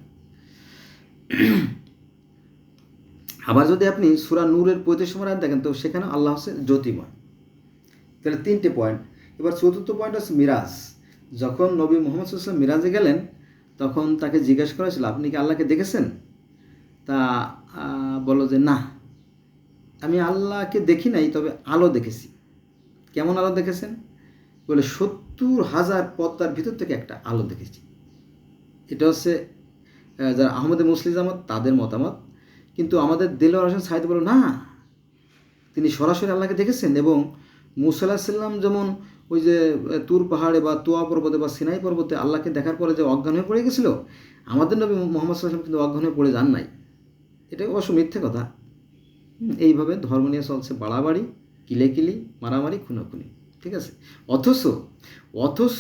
আবার যদি আপনি সূরা নূরের 35 নম্বর আয়াত দেখেন, তো সেখানে আল্লাহ হচ্ছে জ্যোতিময়। তাহলে 3টে পয়েন্ট। এবার 4র্থ পয়েন্ট হচ্ছে মিরাজ। যখন নবী মুহাম্মদ সাল্লাল্লাহু আলাইহি ওয়াসাল্লাম মিরাজে গেলেন, তখন তাকে জিজ্ঞাসা করা হয়েছিল আপনি কি আল্লাহকে দেখেছেন? তা বলল যে না, আমি আল্লাহকে দেখি নাই, তবে আলো দেখেছি। কেমন আলো দেখেছেন? বলে 70,000 পর্দার ভিতর থেকে একটা আলো দেখেছি। এটা হচ্ছে যারা আহমদে মুসলিম জামাত তাদের মতামত। কিন্তু আমাদের দেলোয়ার হোসেন সাঈদী বলল না, তিনি সরাসরি আল্লাহকে দেখেছেন। এবং মুসা আলাইহিস সালাম যেমন ওই যে তুর পাহাড়ে বা তোয়া পর্বতে বা সিনাই পর্বতে আল্লাহকে দেখার পরে যে অজ্ঞান হয়ে পড়ে গেছিল, আমাদের নবী মুহাম্মদ সাল্লাল্লাহু আলাইহি ওয়াসাল্লাম কিন্তু অজ্ঞান হয়ে পড়ে যান নাই। এটা অবশ্য মিথ্যে কথা। এইভাবে ধর্ম নিয়ে চলছে বাড়াবাড়ি, কিলেকিলি, মারামারি, খুনোখুনি, ঠিক আছে? অথচ অথচ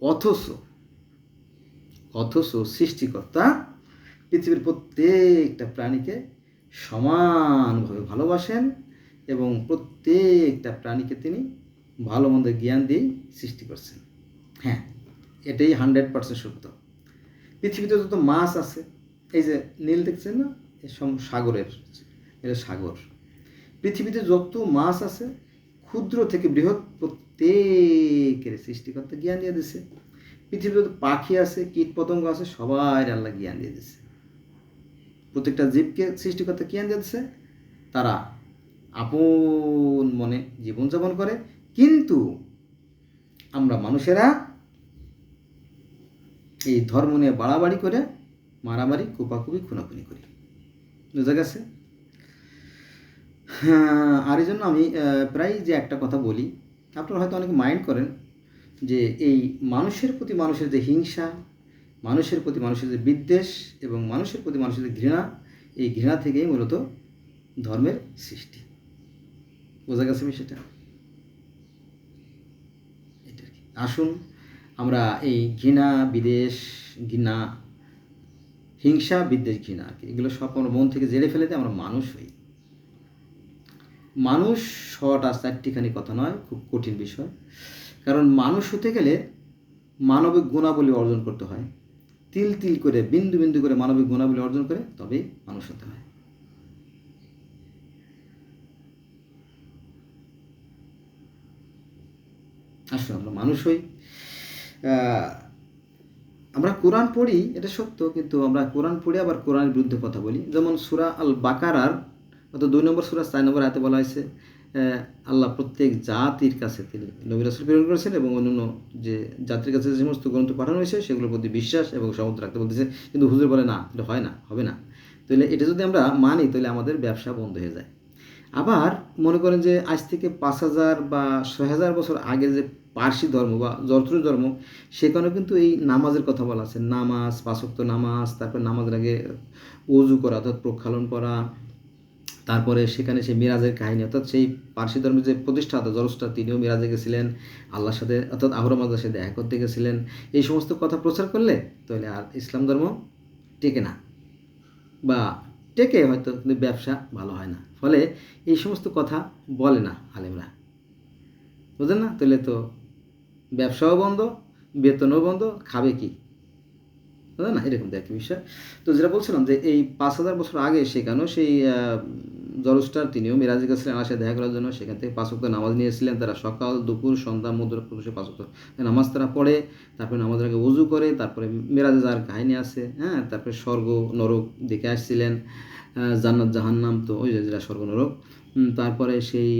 অথচ অথচ সৃষ্টিকর্তা পৃথিবীর প্রত্যেকটা প্রাণীকে সমানভাবে ভালোবাসেন এবং প্রত্যেকটা প্রাণীকে তিনি ভালো মন্দের জ্ঞান দিয়েই সৃষ্টি করছেন। হ্যাঁ, এটাই 100% সত্য। পৃথিবীতে যত মাছ আছে, এই যে নীল দেখছেন না, এসব সাগরের, এটা সাগর। পৃথিবীতে যত মাছ আছে ক্ষুদ্র থেকে বৃহৎ প্রত্যেকের সৃষ্টিকর্তা জ্ঞান দিয়ে দিছে। পৃথিবীতে যত পাখি আছে, কীট পতঙ্গ আছে, সবাই আল্লাহ জ্ঞান দিয়ে দিছে। প্রত্যেকটা জীবকে সৃষ্টিকর্তা জ্ঞান দিয়ে দিছে, তারা আপন মনে জীবনযাপন করে। কিন্তু আমরা মানুষেরা এই ধর্ম নিয়ে বাড়াবাড়ি করে মারামারি, কোপাকুপি, খুনাখুনি করি। বোঝা গেছে? হ্যাঁ, আর এই জন্য আমি প্রায় যে একটা কথা বলি, আপনারা হয়তো অনেকে মাইন্ড করেন যে এই মানুষের প্রতি মানুষের যে হিংসা, মানুষের প্রতি মানুষের যে বিদ্বেষ এবং মানুষের প্রতি মানুষের যে ঘৃণা, এই ঘৃণা থেকেই মূলত ধর্মের সৃষ্টি। বোঝা গেছে বিষয়টা? এটা আসুন আমরা এই ঘৃণা, বিদ্বেষ, ঘৃণা, হিংসা, বিদ্বেষ, ঘৃণা আর কি, এগুলো সব আমরা মন থেকে জেলে ফেলে দিয়ে আমরা মানুষ হই। মানুষ হওয়াটা চারটিখানি কথা নয়, খুব কঠিন বিষয়। কারণ মানুষ হতে গেলে মানবিক গুণাবলী অর্জন করতে হয়, তিল তিল করে, বিন্দু বিন্দু করে মানবিক গুণাবলী অর্জন করে তবেই মানুষ হতে হয়। আসলে আমরা মানুষ হই। আমরা কোরআন পড়ি, এটা সত্য, কিন্তু আমরা কোরআন পড়ি আবার কোরআনের বিরুদ্ধে কথা বলি। যেমন সূরা আল বাকারার অর্থাৎ 2 নম্বর সূরা 4 নম্বর আয়াতে বলা হয়েছে আল্লাহ প্রত্যেক জাতির কাছে তিনি নবী রাসূল প্রেরণ করেছেন এবং অন্যান্য যে জাতির কাছে যে সমস্ত গ্রন্থ পাঠানো হয়েছে সেগুলোর প্রতি বিশ্বাস এবং সমর্থন রাখতে বলতেছে। কিন্তু হুজুর বলে না, এটা হয় না, হবে না। তাহলে এটা যদি আমরা মানি তাহলে আমাদের ব্যবসা বন্ধ হয়ে যায়। আবার মনে করেন যে আজ থেকে 5000 বা 6000 বছর আগে যে পার্সি ধর্ম বা জরতুরি ধর্ম, সেখানেও কিন্তু এই নামাজের কথা বলা আছে। নামাজ, 5 ওয়াক্ত নামাজ, তারপর নামাজের আগে ওযু করা অর্থাৎ প্রক্ষালন করা, তারপরে সেখানে সেই মিরাজের কাহিনী, অর্থাৎ সেই পার্সি ধর্মের যে প্রতিষ্ঠাতা জরস্টার তিনিও মিরাজে গেছিলেন, আল্লাহর সাথে অর্থাৎ আহরমাজের সাথে দেখা করতে গেছিলেন। এই সমস্ত কথা প্রচার করলে তাহলে আর ইসলাম ধর্ম টেকে না, বা টেকে হয়তো, কিন্তু ব্যবসা ভালো হয় না। ফলে এই সমস্ত কথা বলে না আলেমরা, বুঝলেন না? তাহলে তো ব্যবসাও বন্ধ, বেতনও বন্ধ, খাবে কি? বুঝলেন না? এরকম তো একই বিষয়। তো যেটা বলছিলাম যে এই 5000 বছর আগে সেখানেও সেই জরস্টার তিনিও মিরাজে গেছিলেন আল্লাহর সাথে দেখা করার জন্য। সেখান থেকে 5 ওয়াক্ত নামাজ নিয়েছিলেন তারা, সকাল, দুপুর, সন্ধ্যা, মধ্যরাত্রে 5 ওয়াক্ত নামাজ তারা পড়ে, তারপরে নামাজের আগে ওযু করে, তারপরে মিরাজে যাওয়ার কাহিনী আছে, হ্যাঁ, তারপরে স্বর্গ নরক দেখে আসছিলেন, জান্নাত জাহান্নাম, তো ওই যে যেটা স্বর্গ নরক। তারপরে সেই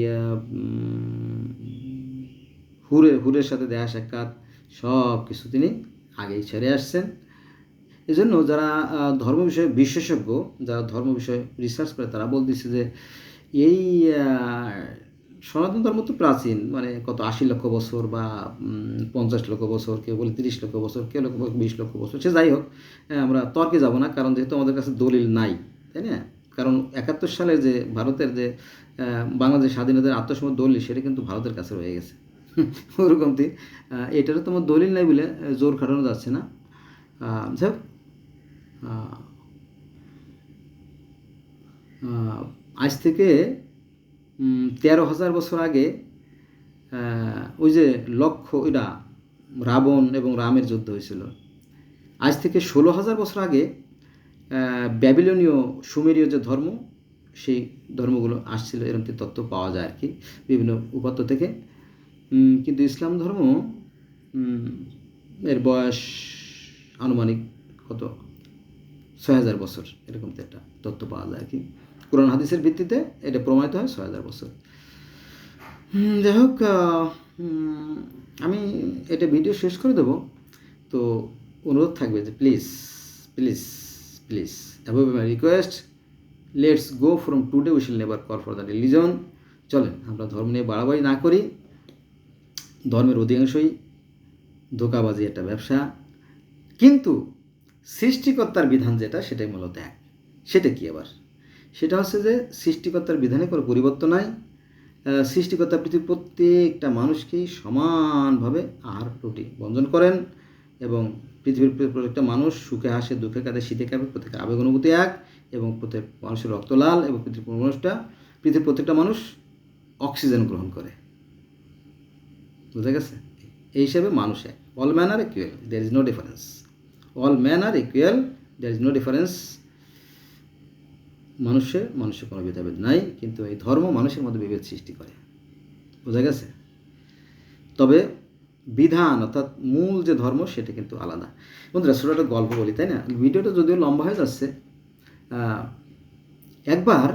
হুরের সাথে দেখা সাক্ষাৎ, সব কিছু তিনি আগেই ছেড়ে আসছেন। এই জন্য যারা ধর্ম বিষয়ে বিশেষজ্ঞ, যারা ধর্ম বিষয়ে রিসার্চ করে, তারা বলতেছে যে এই সনাতন ধর্ম তো প্রাচীন, মানে কত 80 লক্ষ বছর বা 50 লক্ষ বছর, কেউ বলে 30 লক্ষ বছর, কেউ 20 লক্ষ বছর, সে যাই হোক, আমরা তর্কে যাব না, কারণ যেহেতু আমাদের কাছে দলিল নাই, তাই না? কারণ 71 সালে যে ভারতের যে বাংলাদেশ স্বাধীনতার আত্মসমর্পণ দলিল, সেটা কিন্তু ভারতের কাছে রয়ে গেছে। ওরকমটি এটারও তোমার দলিল নাই বলে জোর খাটানো যাচ্ছে না। যাই হোক, আজ থেকে 13,000 বছর আগে ওই যে ওইটা রাবণ এবং রামের যুদ্ধ হয়েছিল। আজ থেকে 16,000 বছর আগে ব্যাবিলনীয় সুমেরীয় যে ধর্ম, সেই ধর্মগুলো আসছিল, এরকম তথ্য পাওয়া যায় আর কি বিভিন্ন উপাত্ত থেকে। কিন্তু ইসলাম ধর্ম এর বয়স আনুমানিক কত 6,000 বছর, এরকম তো একটা তথ্য পাওয়া যায় আর কি। কোরআন হাদিসের ভিত্তিতে এটা প্রমাণিত হয় 6,000 বছর। যাই হোক, আমি এটা ভিডিও শেষ করে দেবো। তো অনুরোধ থাকবে যে please please please, above my request, let's go from today we shall never call for the religion. চলেন আমরা ধর্ম নিয়ে বাড়াবাড়ি না করি। ধর্মের অধিকাংশই ধোঁকাবাজি, একটা ব্যবসা। কিন্তু সৃষ্টিকর্তার বিধান যেটা, সেটাই মূলত এক। সেটা কি আবার? সেটা হচ্ছে যে সৃষ্টিকর্তার বিধানে কোনো পরিবর্তন নাই। সৃষ্টিকর্তা পৃথিবীর প্রত্যেকটা মানুষকেই সমানভাবে আহার রুটি বর্জন করেন, এবং পৃথিবীর প্রত্যেকটা মানুষ সুখে হাসে, দুঃখে কাঁদে, শীতে কাঁপে, প্রত্যেকের আবেগ অনুভূতি এক, এবং প্রত্যেক মানুষের রক্ত লাল, এবং পৃথিবীর প্রত্যেকটা মানুষ অক্সিজেন গ্রহণ করে। বুঝা গেছে? এই হিসাবে মানুষ এক। All man are equal, there is no difference. All man are equal, there is no difference. মানুষের কোনো ভেদাভেদ নাই, কিন্তু এই ধর্ম মানুষের মধ্যে বিভেদ সৃষ্টি করে। বোঝা গেছে? তবে বিধান অর্থাৎ মূল যে ধর্ম, সেটা কিন্তু আলাদা। বন্ধুরা, ছোটো একটা গল্প বলি, তাই না? ভিডিওটা যদিও লম্বা হয়ে যাচ্ছে। একবার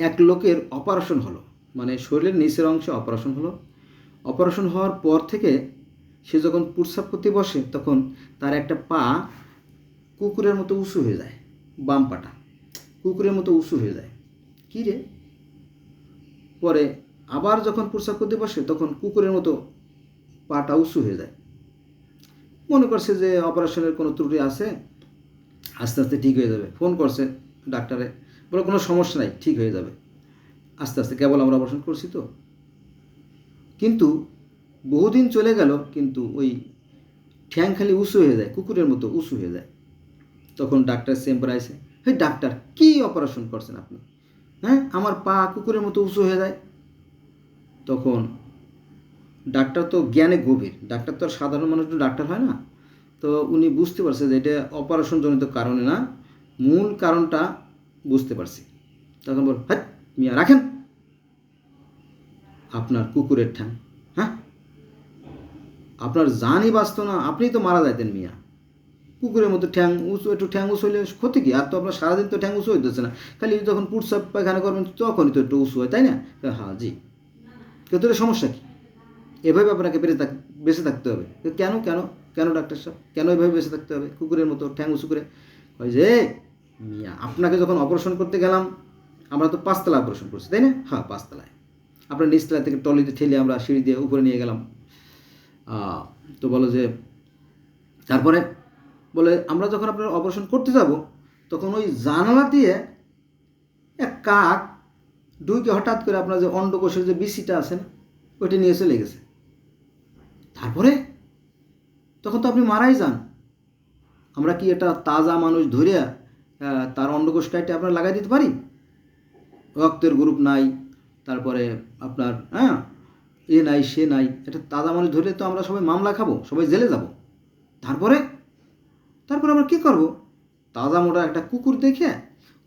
এক লোকের অপারেশন হলো, মানে শরীরের নিচের অংশে অপারেশন হলো। অপারেশন হওয়ার পর থেকে সে যখন প্রস্রাব করতে বসে, তখন তার একটা পা কুকুরের মতো উঁচু হয়ে যায়, বাম পাটা কুকুরের মতো উঁচু হয়ে যায়। কী রে? পরে আবার যখন প্রস্রাব করতে বসে, তখন কুকুরের মতো পাটা উঁচু হয়ে যায়। মনে করছে যে অপারেশনের কোনো ত্রুটি আছে, আস্তে আস্তে ঠিক হয়ে যাবে। ফোন করছে ডাক্তারে, বলে কোনো সমস্যা নাই, ঠিক হয়ে যাবে আস্তে আস্তে, কেবল আমরা অপারেশন করছি তো। কিন্তু বহুদিন চলে গেল কিন্তু ওই ঠ্যাং খালি উঁচু হয়ে যায়, কুকুরের মতো উঁচু হয়ে যায়। তখন ডাক্তার চেম্বারে আইসে, হেই ডাক্তার, কী অপারেশন করছেন আপনি? হ্যাঁ, আমার পা কুকুরের মতো উঁচু হয়ে যায়। তখন ডাক্তার তো জ্ঞানে গভীর, ডাক্তার তো আর সাধারণ মানুষ ডাক্তার হয় না। তো উনি বুঝতে পারছে যে এটা অপারেশনজনিত কারণে না, মূল কারণটা বুঝতে পারছি। তখন বল, হ্যাঁ মিয়া রাখেন আপনার কুকুরের ঠ্যাং। হ্যাঁ, আপনার জানই বাঁচত না, আপনি তো মারা যাইতেন মিয়া। কুকুরের মতো ঠ্যাং উঁচু, একটু ঠ্যাং উঁচু হইলে ক্ষতি কি? আর তো আপনার সারাদিন তো ঠ্যাং উঁচু হইতেছে না, খালি যখন পুটসাপ পায়খানা করবেন তখনই তো একটু উঁচু হয়, তাই না? হ্যাঁ জি, কিন্তু এটা সমস্যা কি? এভাবে আপনাকে বেঁচে থাকতে হবে। কেন কেন কেন ডাক্তার সাহেব, কেন এভাবে বেঁচে থাকতে হবে কুকুরের মতো ঠ্যাং উঁচু করে? হয় যে মিয়া, আপনাকে যখন অপারেশন করতে গেলাম, আমরা তো 5 তলা অপারেশন করছি, তাই না? হ্যাঁ 5 তলায়। আপনার নিচতলা থেকে ট্রলিতে ঠেলে আমরা সিঁড়ি দিয়ে উপরে নিয়ে গেলাম। তো বলো যে তারপরে বলে আমরা যখন আপনার অপারেশন করতে যাব, তখন ওই জানালা দিয়ে এক কাক ঢুকে হঠাৎ করে আপনার যে অন্ডকোষের যে বিসিটা আছেন ওইটা নিয়ে চলে গেছে। তারপরে তখন তো আপনি মারাই যান। আমরা কি এটা তাজা মানুষ ধরিয়া তার অন্ডকোষ কাইটে আপনার লাগাই দিতে পারি? রক্তের গ্রুপ নাই, তারপরে আপনার এ নাই সে নাই, এটা তাজা মানুষ ধরলে তো আমরা সবাই মামলা খাবো, সবাই জেলে যাব। তারপরে তারপরে আমরা কী করবো? তাজা মোটা একটা কুকুর দেখে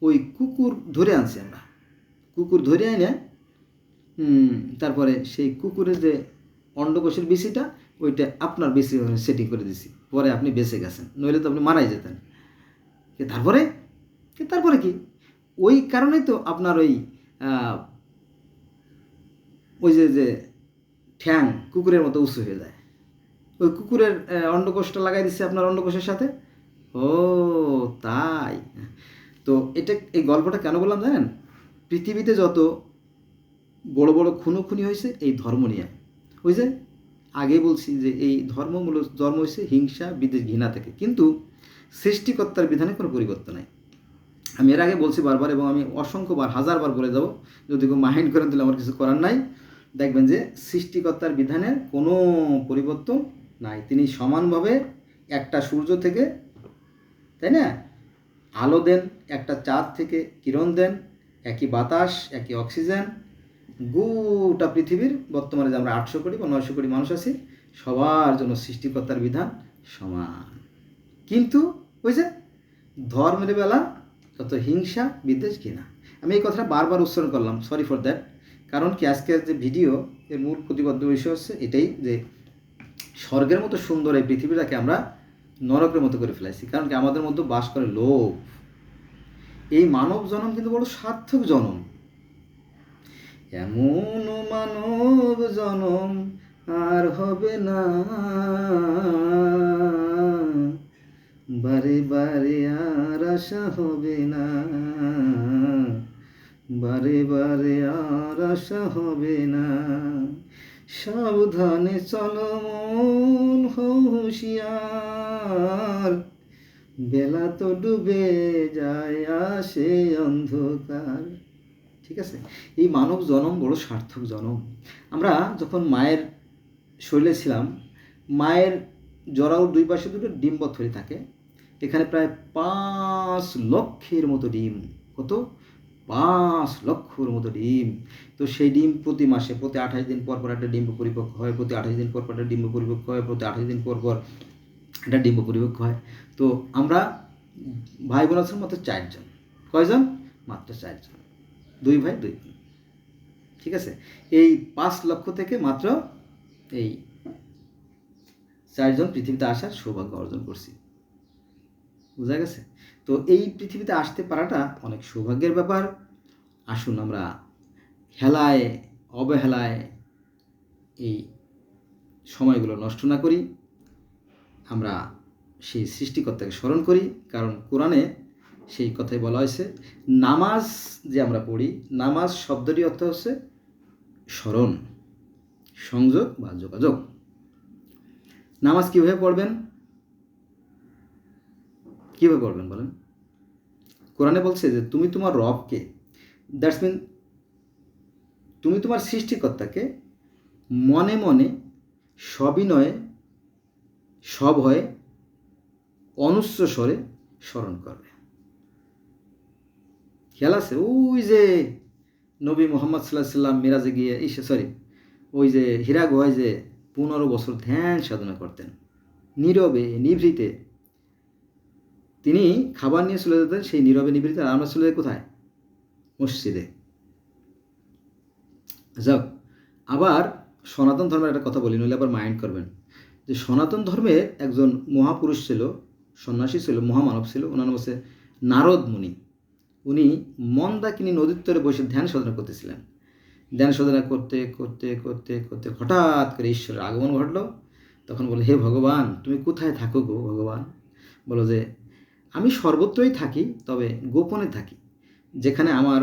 ওই কুকুর ধরে আনছি আমরা। কুকুর ধরে আনে তারপরে সেই কুকুরের যে অন্ডকোষের বিসিটা ওইটা আপনার বেশি সেটিং করে দিছি, পরে আপনি বেঁচে গেছেন, নইলে তো আপনি মারাই যেতেন। তারপরে তারপরে কি? ওই কারণেই তো আপনার ওই ওই যে ঠ্যাং কুকুরের মতো উঁচু হয়ে যায়। ওই কুকুরের অন্ডকোষটা লাগাই দিচ্ছে আপনার অন্ডকোষের সাথে। ও তাই। তো এই গল্পটা কেন বললাম জানেন? পৃথিবীতে যত বড় বড় খুনোখুনি হয়েছে এই ধর্ম নিয়ে। ওই যে আগে বলছি যে এই ধর্মমূলক জন্ম হয়েছে হিংসা বিদ্বেষ ঘৃণা থেকে, কিন্তু সৃষ্টিকর্তার বিধানে কোনো পরিবর্তন নাই। আমি এর আগে বলছি বারবার, এবং আমি অসংখ্যবার হাজারবার বলে যাব, যদি কেউ মাইন্ড করেন তাহলে আমার কিছু করার নাই। দেখবেন যে সৃষ্টিকর্তার বিধানে কোনো পরিবর্তন নাই। তিনি সমানভাবে একটা সূর্য থেকে, তাই না, আলো দেন, একটা চাঁদ থেকে কিরণ দেন, একই বাতাস, একই অক্সিজেন। গোটা পৃথিবীর বর্তমানে যে আমরা 800 কোটি বা 900 কোটি মানুষ আছি, সবার জন্য সৃষ্টিকর্তার বিধান সমান। কিন্তু ওই যে ধর্মের বেলা যত হিংসা বিদ্বেষ ঘৃণা। আমি এই কথাটা বারবার উচ্চারণ করলাম, সরি ফর দ্যাট। কারণ কি, আজকের যে ভিডিও এর মূল প্রতিবদ্ধ বিষয় হচ্ছে এটাই যে স্বর্গের মতো সুন্দর এই পৃথিবীটাকে আমরা নরকের মতো করে ফেলাইছি। কারণ কি, আমাদের মধ্যে বাস করে লোভ। এই মানব জন্ম কিন্তু বড় সার্থক জন্ম। এমন মানব জন্ম আর হবে না, বারে বারে আর আশা হবে না, বারে বারে আর আশা হবে না। সাবধানে চলো মন হুঁশিয়ার, বেলা তো ডুবে যায় আসে অন্ধকার। ঠিক আছে, এই মানব জনম বড় সার্থক জনম। আমরা যখন মায়ের শরীরে ছিলাম, মায়ের জরাউর দুই পাশে দুটো ডিম্বথলি থাকে। এখানে প্রায় 5 লক্ষের মতো ডিম। কত? 5 লক্ষর মতো ডিম। তো সেই ডিম প্রতি মাসে, প্রতি 28 দিন পর পর একটা ডিম্ব পরিপক্ক হয়, প্রতি 28 দিন পর পর একটা ডিম্ব পরিপক্ক হয়, প্রতি 28 দিন পর পর একটা ডিম্ব পরিপক্ক হয়। তো আমরা ভাই বোন আছেন মাত্র 4 জন। কয়জন? মাত্র 4 জন, 2 ভাই 2 বোন। ঠিক আছে, এই 5 লক্ষ থেকে মাত্র এই 4 জন পৃথিবীতে আসার সৌভাগ্য অর্জন করছি। বোঝা গেছে? তো এই পৃথিবীতে আসতে পারাটা অনেক সৌভাগ্যের ব্যাপার। আসুন আমরা হেলায় অবহেলায় এই সময়গুলো নষ্ট না করি, আমরা সেই সৃষ্টিকর্তাকে স্মরণ করি। কারণ কোরআনে সেই কথাই বলা হয়েছে, নামাজ যে আমরা পড়ি, নামাজ শব্দটি অর্থ হচ্ছে স্মরণ, সংযোগ বা যোগাযোগ। নামাজ কীভাবে পড়বেন? কীভাবে পড়বেন বলেন? কোরআনে বলছে যে তুমি তোমার রবকে, দ্যাটস মিন তুমি তোমার সৃষ্টিকর্তাকে মনে মনে সবিনয়ে সভয়ে অনুচ্চ স্বরে স্মরণ করবে। খেয়াল আছে? ওই যে নবী মোহাম্মদ সাল্লাহ সাল্লাম মিরাজে গিয়ে ওই যে হীরা গুহায় যে 15 বছর ধ্যান সাধনা করতেন, নীরবে নিভৃতে। তিনি খাবার নিয়ে চলে যেতেন সেই নীরবে নিভৃতে, আর আমরা চলে যাই কোথায়? মসজিদে। যাক, আবার সনাতন ধর্মের একটা কথা বলি, নইলে আবার মাইন্ড করবেন, যে সনাতন ধর্মের একজন মহাপুরুষ ছিল, সন্ন্যাসী ছিল, মহামানব ছিল, ওনার নাম হচ্ছে নারদ মুনি। উনি মন্দাকিনী নদীর তীরে বসে ধ্যান সাধনা করতেছিলেন। ধ্যান সাধনা করতে করতে করতে করতে হঠাৎ করে ঈশ্বরের আগমন ঘটল। তখন বলে, হে ভগবান, তুমি কোথায় থাকো গো ভগবান? বলো যে আমি সর্বত্রই থাকি, তবে গোপনে থাকি। যেখানে আমার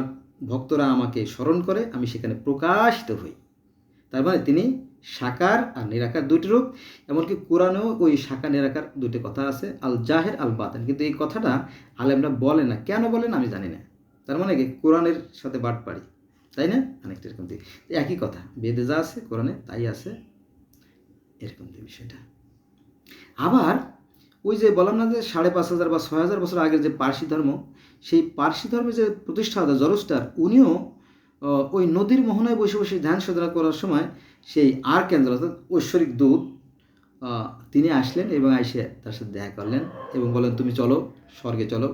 ভক্তরা আমাকে স্মরণ করে আমি সেখানে প্রকাশিত হই। তার মানে তিনি সাকার আর নিরাকার দুটি রূপ। এমনকি কোরআনেও ওই সাকার নিরাকার দুটি কথা আছে, আল জাহের আল বাতেন। কিন্তু এই কথাটা আলেমরা বলে না, কেন বলেন আমি জানি না। তার মানে কি কোরআনের সাথে বাটপাড়ি, তাই না? অনেকটা এরকম দিক, একই কথা, বেদে যা আছে কোরআনে তাই আছে, এরকম বিষয়টা। আবার ওই যে বললাম না যে 5,500 বা 6,000 বছর আগের যে পার্সি ধর্ম, সেই পার্সি ধর্মের যে প্রতিষ্ঠাতা জরস্টার, উনিও ওই নদীর মোহনায় বসে বসে ধ্যান সাধনা করার সময় সেই আর্কএঞ্জেল অর্থাৎ ঐশ্বরিক দূত তিনি আসলেন এবং এসে তার সাথে দেখা করলেন এবং বলেন, তুমি চলো স্বর্গে, চলো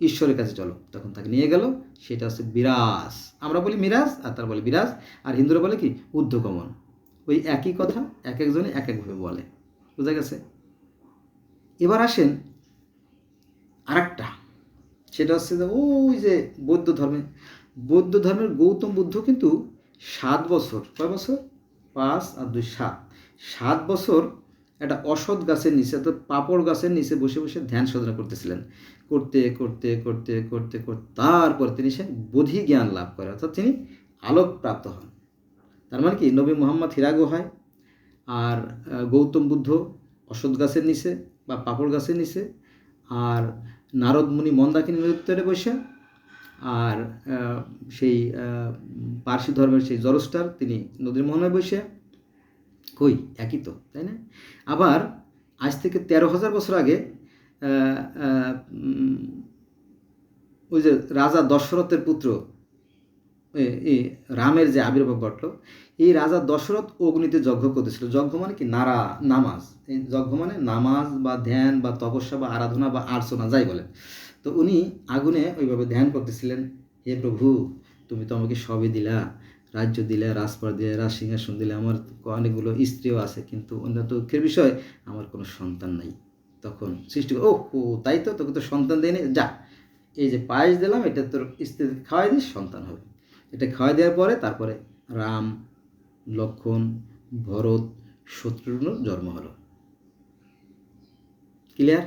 ঈশ্বরের কাছে চলো। তখন তাকে নিয়ে গেল। সেটা হচ্ছে বিরাজ। আমরা বলি মিরাজ, আর তারা বলে বিরাজ, আর হিন্দুরা বলে কি ঊর্ধ্বগমন। ওই একই কথা, এক একজনে এক একভাবে বলে। বোঝা গেছে? এবার আসেন আরেকটা, সেটা হচ্ছে যে ওই যে বৌদ্ধ ধর্মের গৌতম বুদ্ধ কিন্তু 7 বছর, কয় বছর? 5 আর 2 7 বছর একটা অসৎ গাছের নিচে, অর্থাৎ পাপড় গাছের নিচে বসে বসে ধ্যান সাধনা করতেছিলেন। করতে করতে করতে করতে করতে তারপর তিনি সে বোধি জ্ঞান লাভ করে, অর্থাৎ তিনি আলোক প্রাপ্ত হন। তার মানে কি নবী মোহাম্মদ হীরা গুহায়, আর গৌতম বুদ্ধ অসৎ গাছের নিচে বা পাপড় গাছের নিচে, আর নারদ মুনি মন্দাকিনী নদীর তীরে বসে, আর সেই পার্সি ধর্মের সেই জরস্টার তিনি নদীর মোহনায় বসে। কই একই তো, তাই না? আবার আজ থেকে 13,000 বছর আগে ওই যে রাজা দশরথের পুত্র এই রামের যে আবির্ভাব ঘটল, এই রাজা দশরথ অগ্নিতে যজ্ঞ করতেছিল। যজ্ঞ মানে কি? নামাজ। এই যজ্ঞ মানে নামাজ বা ধ্যান বা তপস্যা বা আরাধনা বা আর্চনা, যাই বলেন। তো উনি আগুনে ওইভাবে ধ্যান করতেছিলেন, হে প্রভু, তুমি তো আমাকে সবই দিলা, রাজ্য দিলে, রাজপাট দিলে, রাজসিংহাসন দিলে, আমার অনেকগুলো স্ত্রীও আছে, কিন্তু অন্য দুঃখের বিষয় আমার কোনো সন্তান নাই। তখন সৃষ্টি ও তাই তো, তোকে তো সন্তান দেয়নি, যা এই যে পায়েস দিলাম, এটা তোর স্ত্রীকে খাওয়াই দিস, সন্তান হবে। এটা খাওয়াই দেওয়ার পরে তারপরে রাম, লক্ষ্মণ, ভরত, শত্রুঘ্নর জন্ম হলো। ক্লিয়ার?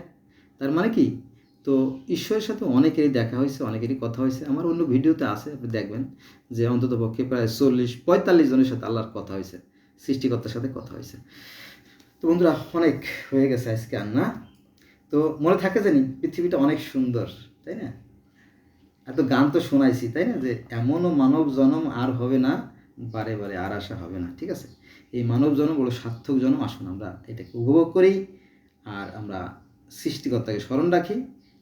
তার মানে কি, তো ঈশ্বরের সাথে অনেকেরই দেখা হয়েছে, অনেকেরই কথা হয়েছে। আমার অন্য ভিডিওতে আছে, আপনি দেখবেন যে অন্তত পক্ষে প্রায় 40-45 জনের সাথে আল্লাহর কথা হয়েছে, সৃষ্টিকর্তার সাথে কথা হয়েছে। তো বন্ধুরা, অনেক হয়ে গেছে আজকে আর না। তো মনে থাকে জানি পৃথিবীটা অনেক সুন্দর, তাই না? এত গান তো শোনাইছি, তাই না? যে এমনও মানব জন্ম আর হবে না, বারে বারে আর আসা হবে না। ঠিক আছে? এই মানব জন্ম বড় সার্থক জন্ম। আসুন আমরা এটাকে উপভোগ করি, আর আমরা সৃষ্টিকর্তাকে স্মরণ রাখি,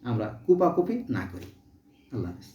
আমরা কুপাকুপি না করি। আল্লাহ হাফেজ।